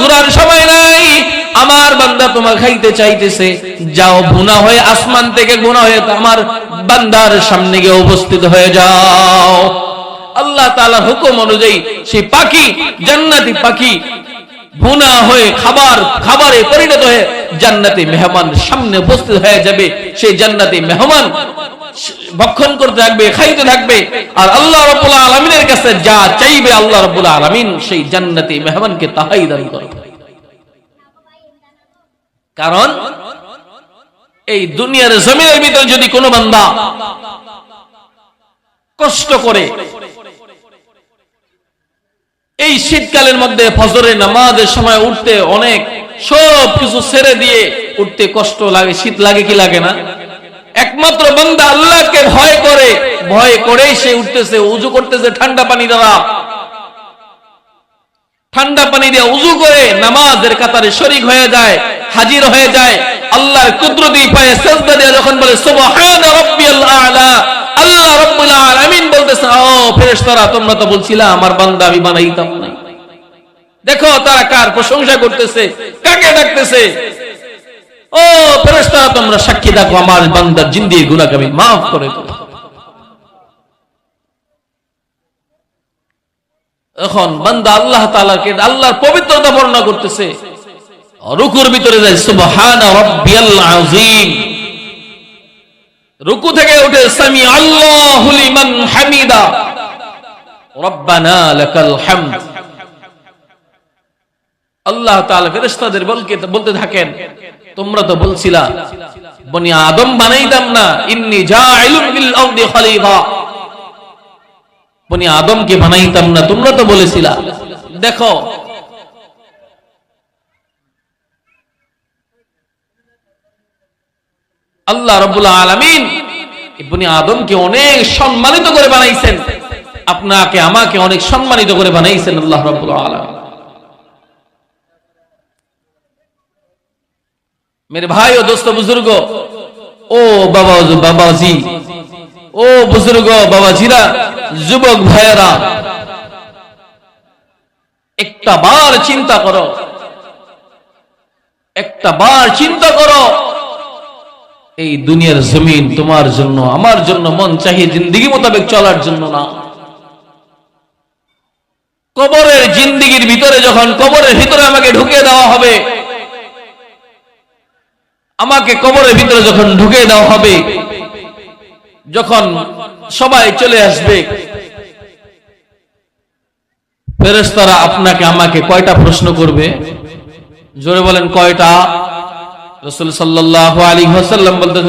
ঘোরার সময় নাই। আমার বান্দা তোমার খাইতে চাইতেছে, যাও গুনাহ হয়ে আসমান থেকে গুনাহ হয়ে আমার বান্দার সামনে গিয়ে উপস্থিত হয়ে যাও। আল্লাহ তাআলার হুকুম অনুযায়ী সেই পাখি, জান্নাতি পাখি গুনাহ হয়ে খাবারে পরিণত হয়ে জান্নাতি মেহমান সামনে উপস্থিত হয়ে যাবে। সেই জান্নাতি মেহমান ভক্ষণ করতে থাকবে, খাইতে থাকবে, আর আল্লাহ রাব্বুল আলামিনের কাছে যা চাইবে আল্লাহ রাব্বুল আলামিন সেই জান্নাতি মেহমানকে তাহাই দান করবে। কারণ এই দুনিয়ার জমিনের ভিতরে যদি কোনো বান্দা কষ্ট করে এই শীতকালের মধ্যে ফজরের নামাজের সময় উঠতে, অনেক সব কিছু ছেড়ে দিয়ে উঠতে কষ্ট লাগে, শীত লাগে কি লাগে না? একমাত্র বান্দা আল্লাহকে ভয় করেই সে উঠতেছে, উযু করতেছে ঠান্ডা পানি দ্বারা, ঠান্ডা পানি দিয়ে উযু করে নামাজের কাতারে শরীক হয়ে যায়, হাজির হয়ে যায়। আল্লাহর কুদরতি পায়ে সিজদা দিয়ে যখন বলে সুবহান রাব্বিয়াল আ'লা, আল্লাহ রাব্বুল আলামিন বলতেছে, ও ফেরেশতারা তোমরা তো বলছিলা আমার বান্দা আমি বানাইতাম না। দেখো তারা কার প্রশংসা করতেছে, কাকে ডাকতেছে। ও ফেরেশতারা তোমরা সাক্ষী থাকো আমার বান্দার জিন্দেগির গুনাহকে আমি maaf করে দেব। এখন বান্দা আল্লাহ তাআলাকে আল্লাহর পবিত্রতা বর্ণনা করতেছে, রুকুর ভিতরে যায় সুবহান রাব্বিয়াল আযীম, রুকু থেকে উঠে সামি আল্লাহু লিমান হামিদা রব্বানা লাকাল হামদ। আল্লাহ তাআলা ফেরেশতাদের বলতে থাকেন, তোমরা তো বলছিলা বনি আদম বানাইতাম না, ইন্নী জাইলুন ফিল আরদি খলিফা, বনি আদমকে বানাইতাম না, তোমরা তো বলেছিলা। দেখো আল্লাহ রাব্বুল আলামিন বনি আদমকে অনেক সম্মানিত করে বানাইছেন, আপনাকে আমাকে অনেক সম্মানিত করে বানাইছেন আল্লাহ রাব্বুল আলামিন। मेरे भाई और दोस्तों बुजुर्ग, ओ बाबाजी, ओ बुजुर्ग बाबाजीरा, যুবক ভাইয়েরা, একটা বার চিন্তা করো, একটা বার চিন্তা করো, এই দুনিয়ার জমিন তোমার জন্য আমার জন্য মন চাহি জিন্দেগি মোতাবেক চলার জন্য না। কবরের জিন্দেগির ভিতরে যখন কবরের ভিতরে আমাকে ঢুকে দেওয়া হবে, আমাকে কবরের ভিতরে যখন ঢুকে দেওয়া হবে, যখন সবাই চলে আসবে, ফেরেশতারা আপনাকে আমাকে কয়টা প্রশ্ন করবে? জোরে বলেন কয়টা? রাসূল সাল্লাল্লাহু আলাইহি ওয়াসাল্লাম বলতেন,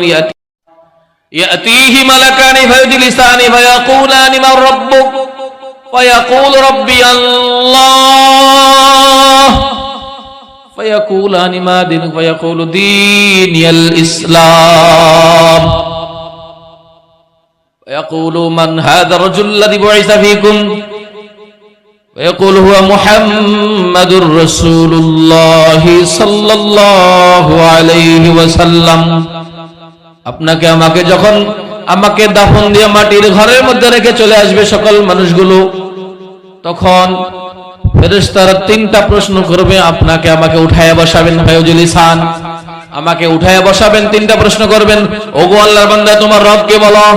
ইয়াতিহি মালাকানি ফায়জলিসানি ফায়াকুলানি মান রাব্বুক ফায়াকুলু রাব্বি আল্লাহ ফায়াকুলানি মা দীনুক ফায়াকুলু দীনিয়াল ইসলাম ফায়াকুলু মান হাযা রাজুল লাযী বুইসা ফীকুম ويقول هو محمد رسول الله صلى الله عليه وسلم। আপনাকে আমাকে যখন আমাকে দাফন দিয়ে মাটির ঘরের মধ্যে রেখে চলে আসবে সকল মানুষগুলো, তখন ফেরেশতারা তিনটা প্রশ্ন করবে, আপনাকে আমাকে উঠায়া বসাবেন, ফায়জলিসান, আমাকে উঠায়া বসাবেন, তিনটা প্রশ্ন করবেন, ওগো আল্লাহর বান্দা তোমার রবকে বলো।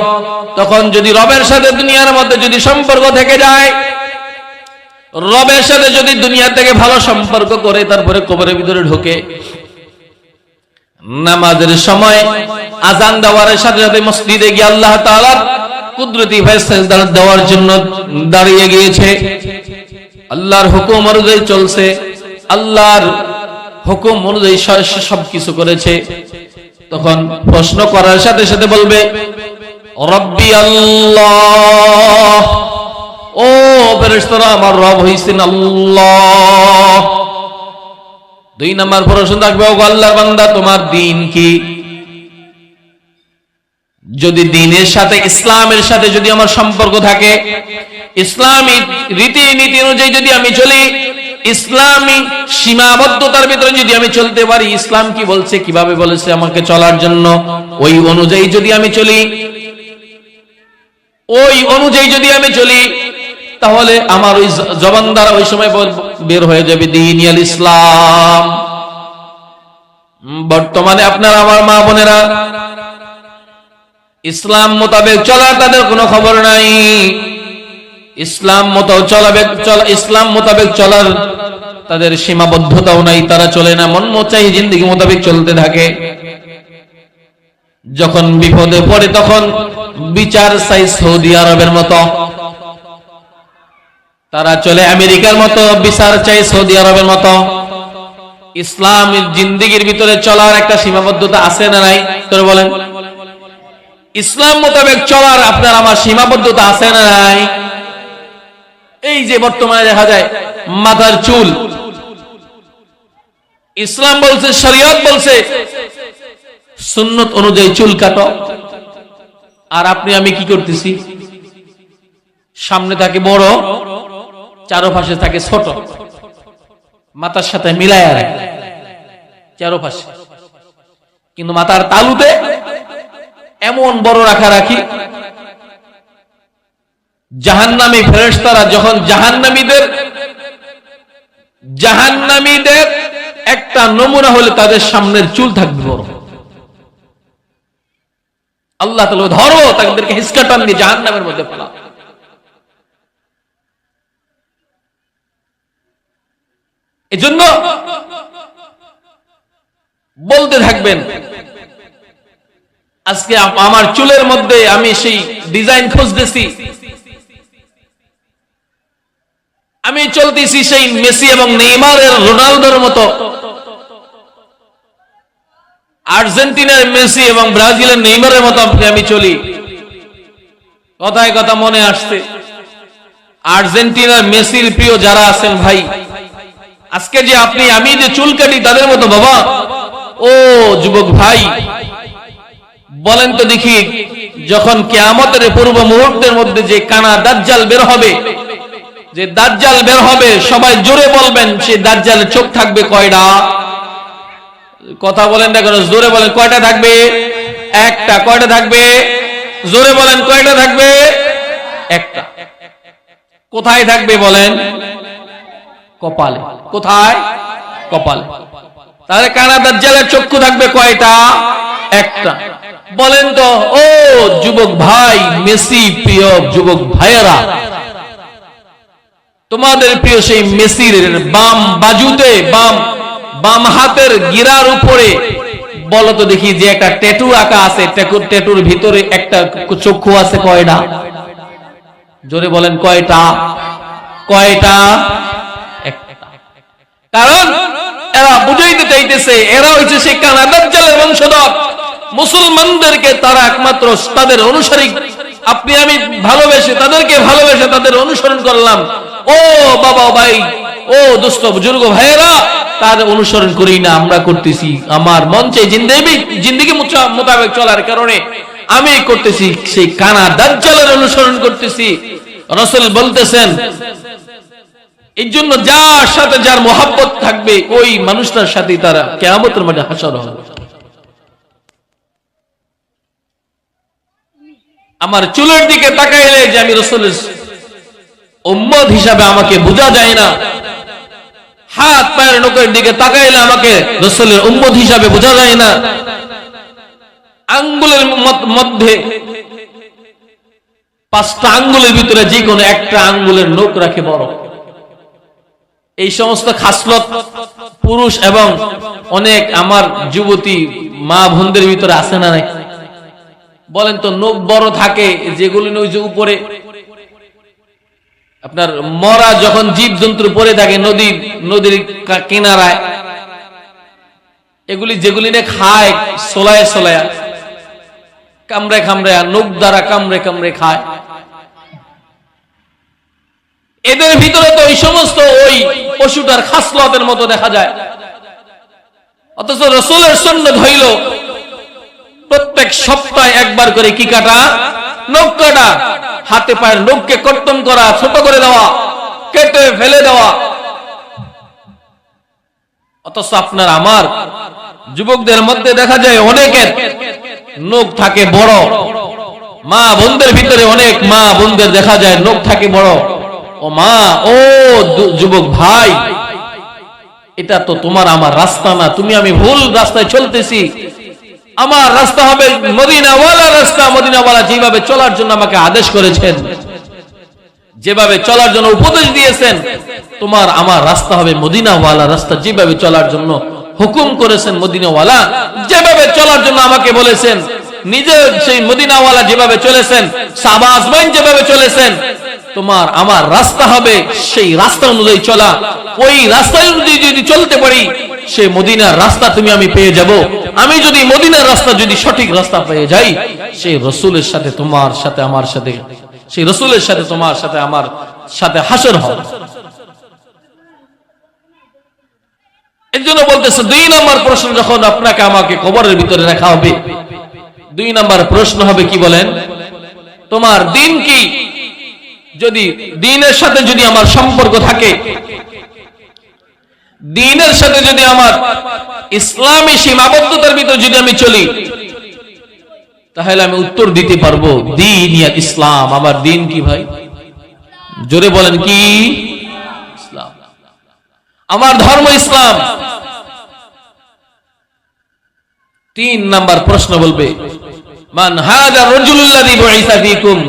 তখন যদি রবের সাথে দুনিয়ার মধ্যে যদি সম্পর্ক থেকে যায়, রবের সাথে যদি দুনিয়া থেকে ভালো সম্পর্ক করে তারপরে কবরের ভিতরে ঢোকে, নামাজের সময় আজান দেওয়ার সাথে সাথে মসজিদে গিয়ে আল্লাহ তাআলার কুদরতি ফয়সালা দেওয়ার জন্য দাঁড়িয়ে গিয়েছে, আল্লাহর হুকুম অনুযায়ী চলছে, আল্লাহর হুকুম অনুযায়ী সবকিছু করেছে, তখন প্রশ্ন করার সাথে সাথে বলবে রব্বি আল্লাহ, ও ফেরেশতারা আমার রব হইছেন আল্লাহ। দুই নাম্বার প্রশ্ন থাকবে, ও আল্লাহর বান্দা তোমার দ্বীন কি? যদি দ্বীনের সাথে ইসলামের সাথে যদি আমার সম্পর্ক থাকে, ইসলামী রীতিনীতি অনুযায়ী যদি আমি চলি, ইসলামী সীমাবদ্ধতার ভিতরে যদি আমি চলতে পারি, ইসলাম কি বলছে কিভাবে বলেছে আমাকে চলার জন্য ওই অনুযায়ী যদি আমি চলি, ওই অনুযায়ী যদি আমি চলি, তাহলে আমার ওই জবান দ্বারা ওই সময় বের হয়ে যাবে দীনিয়াল ইসলাম। বর্তমানে আপনারা আমার মা বোনেরা ইসলাম মোতাবেক চলার তাদের কোনো খবর নাই, ইসলাম মোতাবেক চলার তাদের সীমাবদ্ধতাও নাই, তারা চলে না, মন চাই জিন্দেগি মোতাবেক চলতে থাকে। যখন বিপদে পড়ে তখন বিচার চাই সৌদি আরবের মতো, তারা চলে আমেরিকার মতো, বিচার চাই সৌদি আরবের মতো। ইসলামের জিন্দেগির ভিতরে চলার একটা সীমাবদ্ধতা আছে না নাই? তোরা বলেন, ইসলাম মোতাবেক চলার আপনার আমার সীমাবদ্ধতা আছে না নাই? এই যে বর্তমানে দেখা যায় মাথার চুল, ইসলাম বলছে, শরীয়ত বলছে সুন্নত অনুযায়ী চুল কাটো, আর আপনি আমি কি করতেছি? সামনে থাকে বড়, চারপাশে থাকে ছোট, মাথার সাথে মিলায় রাখে চারপাশে, কিন্তু মাথার তালুতে এমন বড় রাখা রাখি, জাহান্নামী ফেরেশতারা যখন জাহান্নামীদের একটা নমুনা হলে তাদের সামনের চুল থাকবে বড়, আল্লাহ তাআলা ধরো তাদেরকে হিসকা টান দিয়ে জাহান্নামের মধ্যে ফেলা। এজন্য বলতে থাকবেন, আজকে আমার চুলের মধ্যে আমি সেই ডিজাইন খুঁজতেছি, আমি চলতেছি সেই মেসি এবং নেইমারের রোনালদোর মতো, আর্জেন্টিনার মেসি এবং ব্রাজিলের নেইমারের মতো আমি চলি। কথায় কথা মনে আসছে, আর্জেন্টিনার মেসির প্রিয় যারা আছেন ভাই, আজকে যে আপনি আমি যে চুল কাটি তাদের মতো বাবা, ও যুবক ভাই বলেন তো দেখি, যখন কিয়ামতের পূর্ব মুহূর্তের মধ্যে যে কানা দাজ্জাল বের হবে, যে দাজ্জাল বের হবে, সবাই জোরে বলবেন সেই দাজ্জালের চোখ থাকবে কয়টা? কথা বলেন না কেন, জোরে বলেন কয়টা থাকবে? একটা। কয়টা থাকবে? জোরে বলেন কয়টা থাকবে? একটা। কোথায় থাকবে বলেন? কপালে। কোথায়? কপালে। তাহলে কানা দাজ্জালের চক্ষু থাকবে কয়টা? একটা। বলেন তো ও যুবক ভাই, মেসি প্রিয় যুবক ভাইয়েরা, তোমাদের প্রিয় সেই মেসির বাম বাজুতে, বাম হাতের গিরার উপরে বলো তো দেখি যে একটা ট্যাটু আঁকা আছে, ট্যাটুর ভিতরে একটা চক্ষু আছে কয়টা? জোরে বলেন কয়টা? কয়টা? কারণ এরা বুঝাইতে চাইতেছে এরা হচ্ছে সেই কানা দাজ্জালের বংশধর। মুসলমানদেরকে তারা একমাত্র তাদের অনুসারী, আপনি আমি ভালোবেসে তাদেরকে ভালোবেসে তাদের অনুসরণ করলাম। ও বাবা ভাই, ও দোস্ত বুজুর্গ ভাইয়েরা, তার অনুসরণ করি না, আমরা করতেছি আমার মন চাই জিন্দেগি মোতাবেক চলার কারণে আমি করতেছি সেই কানা দাজ্জালের অনুসরণ করতেছি। রাসূল বলতেছেন এই জন্য যার সাথে যার মোহাব্বত থাকবে ওই মানুষটার সাথে তারা কিয়ামতের মাঠে হাসর হবে। আমার চুলের দিকে তাকাইলে যে আমি রাসূলের উম্মত হিসাবে আমাকে বোঝা যায় না, হাত পায়ের নখের দিকে তাকাইলে আমাকে রাসূলের উম্মত হিসাবে বোঝা যায় না, আঙ্গুলের মধ্যে 5টা আঙ্গুলের ভিতরে যে কোনো একটা আঙ্গুলের নখ রাখে বড়। এই সমস্ত খাসলত পুরুষ এবং অনেক আমার যুবতী মা বোনদের ভিতরে আছে না নাই? বলেন তো নখ বড় থাকে যেগুলো ওই যে উপরে আপনার মরা যখন জীব জন্তু পড়ে থাকে নদীর কিনারায়, এগুলি যেগুলি খায় সোলায় সোলায় কামড়ে কামড়ে নখ দ্বারা কামড়ে কামড়ে খায়, এদের ভিতরে তো ওই সমস্ত ওই পশুটার খাসলতের মতো দেখা যায়। অথচ রাসূলের সুন্নাত হইল প্রত্যেক সপ্তাহে একবার করে কি কাটা? নখ কাটা। হাতে পায়ের নখকে কর্তন করা, ছোট করে দেওয়া, কেটে ফেলে দেওয়া। অথচ আপনার আমার যুবকদের মধ্যে দেখা যায় অনেকের নখ থাকে বড়, মা বোনদের ভিতরে অনেক মা বোনদের দেখা যায় নখ থাকে বড়। ও মা, ও যুবক ভাই, এটা তো তোমার আমার রাস্তা না, তুমি আমি ভুল রাস্তায় চলতেছি। আমার রাস্তা হবে মদিনাওয়ালা রাস্তা। মদিনাওয়ালা যেভাবে চলার জন্য আমাকে আদেশ করেছেন, যেভাবে চলার জন্য উপদেশ দিয়েছেন, তোমার আমার রাস্তা হবে মদিনাওয়ালা রাস্তা। যেভাবে চলার জন্য হুকুম করেছেন মদিনাওয়ালা, যেভাবে চলার জন্য আমাকে বলেছেন, নিজে সেই মদিনাওয়ালা যেভাবে চলেছেন, সাহাবা আজমাইন যেভাবে চলেছেন, তোমার আমার রাস্তা হবে সেই রাস্তা অনুযায়ী চলা। ওই রাস্তা অনুযায়ী যদি চলতে পারি, সেই মদিনার রাস্তা তুমি আমি পেয়ে যাব। আমি যদি মদিনার রাস্তা যদি সঠিক রাস্তা পেয়ে যাই, সেই রাসূলের সাথে তোমার সাথে আমার সাথে, সেই রাসূলের সাথে তোমার সাথে আমার সাথে হাসর হবে। এর জন্য বলতেছে 2 নম্বর প্রশ্ন যখন আপনাকে আমাকে কবরের ভিতরে রাখা হবে, 2 নম্বর প্রশ্ন হবে কি বলেন? তোমার দিন কি? যদি দ্বীনের সাথে যদি আমার সম্পর্ক থাকে, দ্বীনের সাথে যদি আমার ইসলামী সীমাবদ্ধতার ভিতর যদি আমি চলি, তাহলে আমি উত্তর দিতে পারবো দ্বীন ইয়া ইসলাম। আমার দ্বীন কি ভাই? জোরে বলেন কি? ইসলাম। আমার ধর্ম ইসলাম। 3 নাম্বার প্রশ্ন বলবে মান হাযা রাজুলুল্লাযী বুইসা ফীকুম।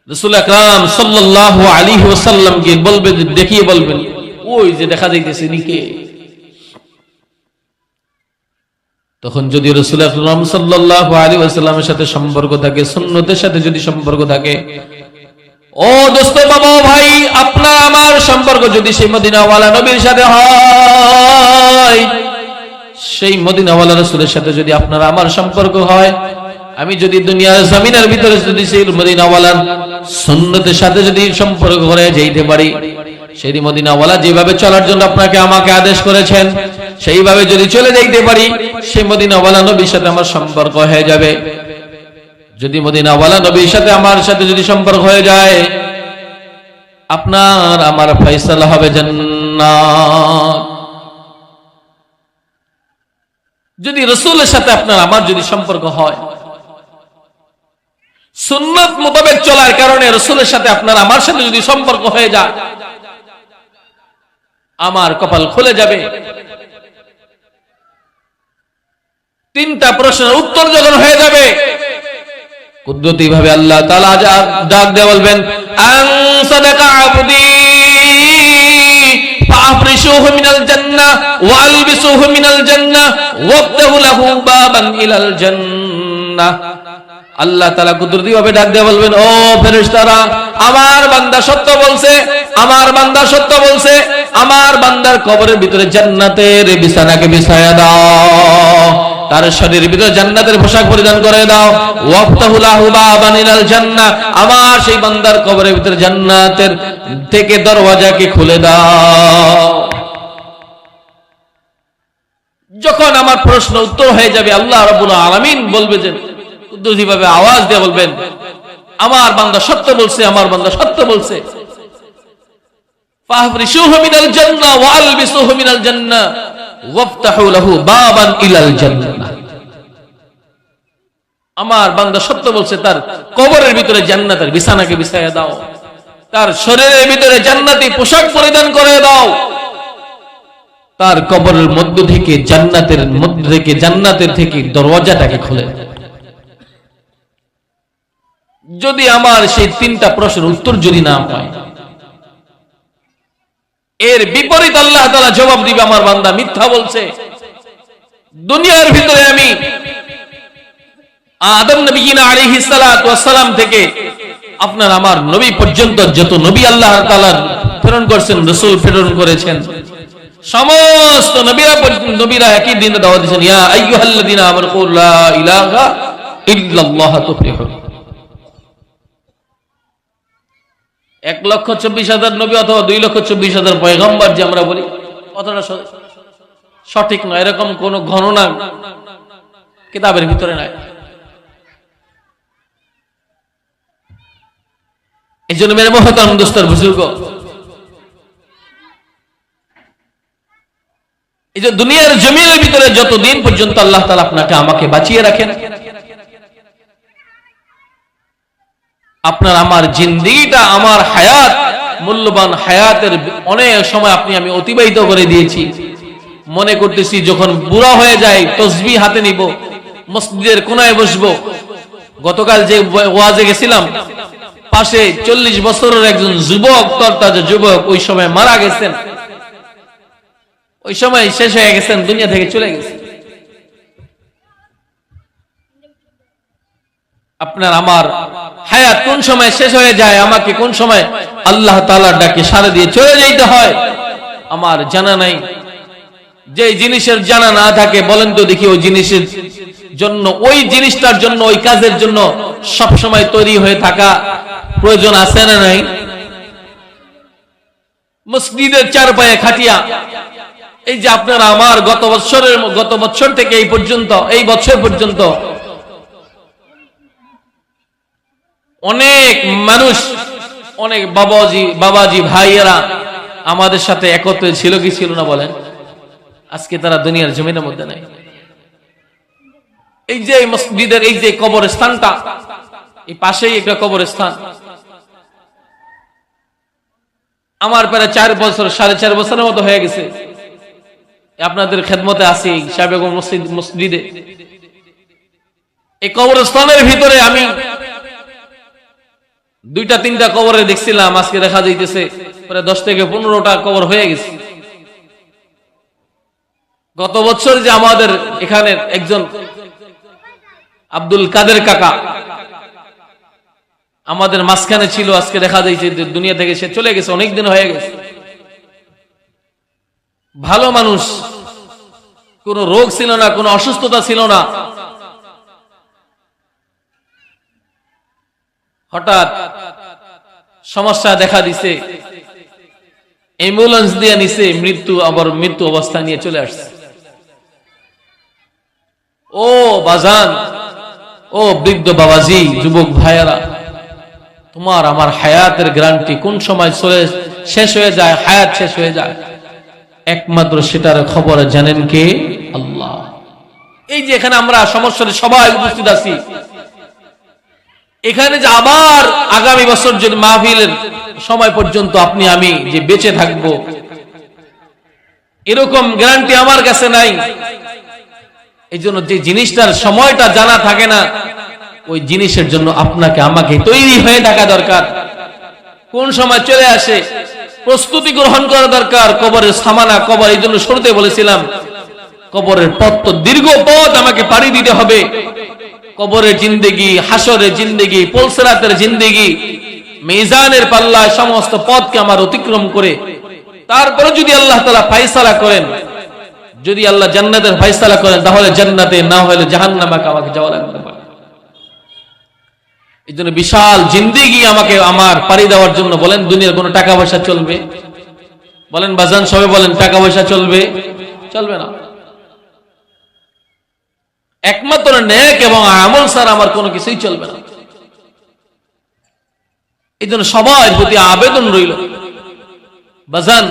রাসূল আকরাম সাল্লাল্লাহু আলাইহি ওয়াসাল্লাম কে বলবে, দেখিয়ে বলবেন, ওই যে দেখা যাইতেছে নিকে। তখন যদি রাসূল আকরাম সাল্লাল্লাহু আলাইহি ওয়াসাল্লামের সাথে সম্পর্ক থাকে, সুন্নতের সাথে যদি সম্পর্ক থাকে, ও দোস্ত বাবা ভাই, আপনার আমার সম্পর্ক যদি সেই মদিনাওয়ালা নবীর সাথে হয়, সেই মদিনাওয়ালা রাসূলের সাথে যদি আপনার আমার সম্পর্ক হয়, আমি যদি দুনিয়ার জমিনের ভিতরে যদি সেই মদিনাওয়ালার সুন্নতের সাথে যদি সম্পর্ক করে যেতে পারি, সেই মদিনাওয়ালা যেভাবে চলার জন্য আপনাকে আমাকে আদেশ করেছেন, সেইভাবে যদি চলে যাইতে পারি, সেই মদিনাওয়ালা নবীর সাথে আমার সম্পর্ক হয়ে যাবে। যদি মদিনাওয়ালা নবীর সাথে আমার সাথে যদি সম্পর্ক হয়ে যায়, আপনার আমার ফয়সালা হবে জান্নাত। যদি রাসূলের সাথে আপনার আমার যদি সম্পর্ক হয়, সুন্নাত মোতাবেক চলার কারণে রাসূলের সাথে আপনার আমার সাথে যদি সম্পর্ক হয়ে যায়, আমার কপাল খুলে যাবে। তিনটা প্রশ্নের উত্তর যখন হয়ে যাবে, কুদরতি ভাবে আল্লাহ তাআলা ডাক দিয়ে বলবেন, আন সাদাকা আবদি ফাআফরিশুহু মিনাল জান্নাহ ওয়া আলবিসুহু মিনাল জান্নাহ ওয়াফতাহু লাহু বাবান ইলাল জান্নাহ। আল্লাহ তাআলা কুদরতি ভাবে ডাক দিয়ে বলবেন, ও ফেরেশতারা, আমার বান্দা সত্য বলছে, আমার বান্দা সত্য বলছে, আমার বান্দার কবরের ভিতরে জান্নাতের বিছানাকে বিছায়া দাও, তার শরীরের ভিতরে জান্নাতের পোশাক পরিধান করে দাও, ওয়াফতাহু লাহু বাবান ইলাল জান্নাহ, আমার সেই বান্দার কবরের ভিতরে জান্নাতের থেকে দরওয়াজাকে খুলে দাও। যখন আমার প্রশ্ন উত্তর হয়ে যাবে, আল্লাহ রাব্বুল আলামিন বলবে যে, কুদরতি ভাবে আওয়াজ দিয়ে বলবেন, আমার বান্দা সত্য বলছে, আমার বান্দা সত্য বলছে। ফাহরিশুহু মিনাল জান্নাহ ওয়া আলবিসুহু মিনাল জান্নাহ ওয়াফতাহু লাহু বাবান ইলাল জান্নাহ। আমার বান্দা সত্য বলছে, তার কবরের ভিতরে জান্নাতের বিছানাকে বিছায়া দাও, তার শরীরের ভিতরে জান্নাতি পোশাক পরিধান করে দাও, তার কবরের মধ্য থেকে জান্নাতের থেকে দরওয়াজাটাকে খুলে দাও। যদি আমার সেই তিনটা প্রশ্নের উত্তর যদি না পাই, এর বিপরীত আল্লাহ তাআলা জবাব দিবে, আমার বান্দা মিথ্যা বলছে। দুনিয়ার ভিতরে আমি আদম নবীনা আলাইহিস সালাতু ওয়াস সালাম থেকে আপনার আমার নবী পর্যন্ত যত নবী আল্লাহ তাআলা প্রেরণ করেছেন, রাসূল প্রেরণ করেছেন, সমস্ত নবীরা একই দিনে দাওয়াত দিয়েছেন, ইয়া আইয়ুহাল্লাযীনা আমানু লা ইলাহা ইল্লাল্লাহ তুফলিহুন। 1,24,000 নবী অথবা 2,24,000 পয়গম্বর যে আমরা বলি, কথাটা সঠিক নয়, এরকম কোন গণনা কিতাবের ভিতরে নাই। এই জন্য মেরে মুহতারাম দোস্তর বুজুর্গ, এই যে দুনিয়ার জমিনের ভিতরে যতদিন পর্যন্ত আল্লাহ তাআলা আপনাকে আমাকে বাঁচিয়ে রাখেন, আপনার আমার জিন্দেগিটা, আমার হায়াত, মূল্যবান হায়াতের অনেক সময় আমি অতিবাহিত করে দিয়েছি। মনে করতেছি যখন বুড়া হয়ে যায় তসবিহ হাতে নিব, মসজিদের কোনায় বসবো। গতকাল যে ওয়াজে গেছিলাম, পাশে 40 বছরের একজন যুবক, তরতাজা যুবক, ওই সময় মারা গেছেন, ওই সময় শেষ হয়ে গেছেন, দুনিয়া থেকে চলে গেছেন। আপনার আমার হায়াত কোন সময় শেষ হয়ে যায়, আমাকে কোন সময় আল্লাহ তাআলার ডাকে সাড়া দিয়ে চলে যাইতে হয় আমার জানা নাই। যে জিনিসের জানা না থাকে, বলেন তো দেখি, ওই জিনিসের জন্য, ওই জিনিসটার জন্য, ওই কাজের জন্য সব সময় তৈরি হয়ে থাকা প্রয়োজন আছে না নাই? মসজিদের চারপায়ে খাটিয়া, এই যে আপনারা আমার গত বছর থেকে এই পর্যন্ত, এই বছর পর্যন্ত অনেক মানুষ, অনেক বাবাজি ভাইয়েরা আমাদের সাথে একত্রে ছিল কি ছিল না বলেন? আজকে তারা দুনিয়ার জমিনের মধ্যে নাই। এই যে মসজিদের এই যে কবরস্থানটা, এই পাশেই একটা কবরস্থান, আমার প্রায় 4 বছর, 4.5 বছরের মতো হয়ে গেছে আপনাদের খেদমতে আছি শাহবেগম মসজিদে। এই কবরস্থানের ভিতরে আমি 2-3টা কবরে দেখছিলাম, আজকে দেখা যাইতেছে প্রায় 10 থেকে 15টা কবর হয়ে গেছে। গত বছর যে আমাদের এখানে একজন আব্দুল কাদের কাকা আমাদের মাঝখানে ছিল, আজকে দেখা যাইছে দুনিয়া থেকে সে চলে গেছে, অনেকদিন হয়ে গেছে। ভালো মানুষ, কোনো রোগ ছিল না, কোনো অসুস্থতা ছিল না। হঠাৎ সমস্যা দেখা দিছে, অ্যাম্বুলেন্স দিয়ে নিছে, মৃত্যু অবস্থা নিয়ে চলে আসছে। ও বাজান, ও বৃদ্ধ বাবাজি, যুবক ভাইয়েরা, তোমার আমার হায়াতের গ্যারান্টি কোন সময় শেষ হয়ে যায়, হায়াত শেষ হয়ে যায়, একমাত্র সেটার খবর জানেন কে? আল্লাহ। এই যে এখানে আমরা সমস্যার সবাই উপস্থিত আছি, এখানে যে আবার আগামী বছর যদি মাহফিলের সময় পর্যন্ত আপনি আমি যে বেঁচে থাকব, এরকম গ্যারান্টি আমার কাছে নাই। এই জন্য যে জিনিসটার সময়টা জানা থাকে না, ওই জিনিসের জন্য আপনাকে আমাকে তৈরি হয়ে থাকা দরকার। কোন সময় চলে আসে প্রস্তুতি গ্রহণ করা দরকার। কবরের সামানা, কবর, এই জন্য শুরুতে বলেছিলাম কবরের পথ তো দীর্ঘ পথ আমাকে পাড়ি দিতে হবে। কবরের জিন্দেগি, হাসরের জিন্দেগি, পুলসিরাতের জিন্দেগি, মিজানের পাল্লায় সমস্ত পথকে আমার অতিক্রম করে তারপরে যদি আল্লাহ তাআলা ফয়সালা করেন, যদি আল্লাহ জান্নাতের ফয়সালা করেন, তাহলে জান্নাতে, না হলে জাহান্নামে আমাকে যাওয়া লাগতে পারে। এই জন্য বিশাল জিন্দেগি আমাকে আমার পাড়ি দেওয়ার জন্য বলেন দুনিয়ার কোনো টাকা পয়সা চলবে? বলেন বাজান, সবে বলেন টাকা পয়সা চলবে? চলবে না। একমাত্র নেক এবং আমল ছাড়া আমার কোনো কিছুই চলবে না। এই জন্য সবার প্রতি আবেদন রইল, বাজান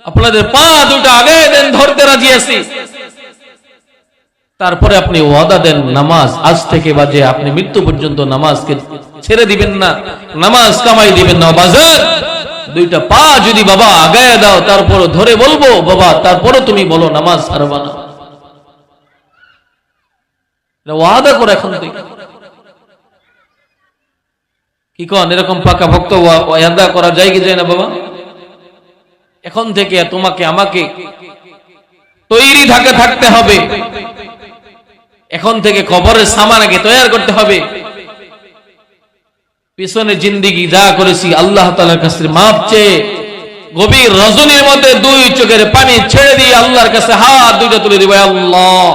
আপনাদের পা দুটো আগে দেন, ধরতে রাজি আছি। তারপরে আপনি ওয়াদা দেন নামাজ আজ থেকে বাজে আপনি মৃত্যু পর্যন্ত নামাজকে ছেড়ে দিবেন না, নামাজ কামাই দিবেন না। বাজার দুইটা পা যদি বাবা আগায় দাও, তারপর ধরে বলবো বাবা, তারপরে তুমি বলো নামাজ ছাড়বা না। ওয়াদা করে এখন থেকে কি কন, এরকম পাকা ভক্ত ওয়াদা করা যায় কি যায় না বাবা? এখন থেকে তোমাকে আমাকে তৈরি থাকতে হবে। এখন থেকে কবরের সামানাকে তৈরি করতে হবে। পিছনে জিন্দেগি যা করেছি আল্লাহ তাআলার কাছে মাপ চেয়ে গভীর রজনীর মধ্যে দুই চোখের পানি ছেড়ে দিয়ে আল্লাহর কাছে হাত দুইটা তুলে দিব, আল্লাহ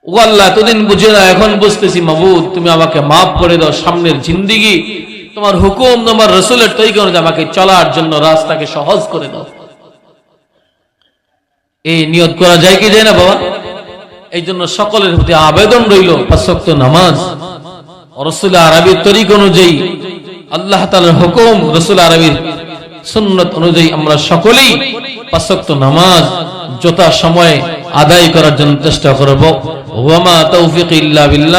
ও আল্লাহ, এতদিন বুঝে না, এখন বুঝতেছি মাবুদ, তুমি আমাকে মাফ করে দাও। সামনের জিন্দেগি তোমার হুকুম, তোমার রাসূলের তরিকা অনুযায়ী আমাকে চলার জন্য রাস্তাকে সহজ করে দাও। এই নিয়ত করা যায় কি যায় না বাবা? এই জন্য সকলের প্রতি আবেদন রইল, 5 ওয়াক্ত নামাজ রাসূল আরবীর তরিকা অনুযায়ী, আল্লাহ তাআলার হুকুম, রাসূল আরবীর সুন্নাত অনুযায়ী আমরা সকলেই 5 ওয়াক্ত নামাজ যথা সময়ে আদায় করার জন্য চেষ্টা করব। ওয়া মা তাওফীক ইল্লা বিল্লাহ।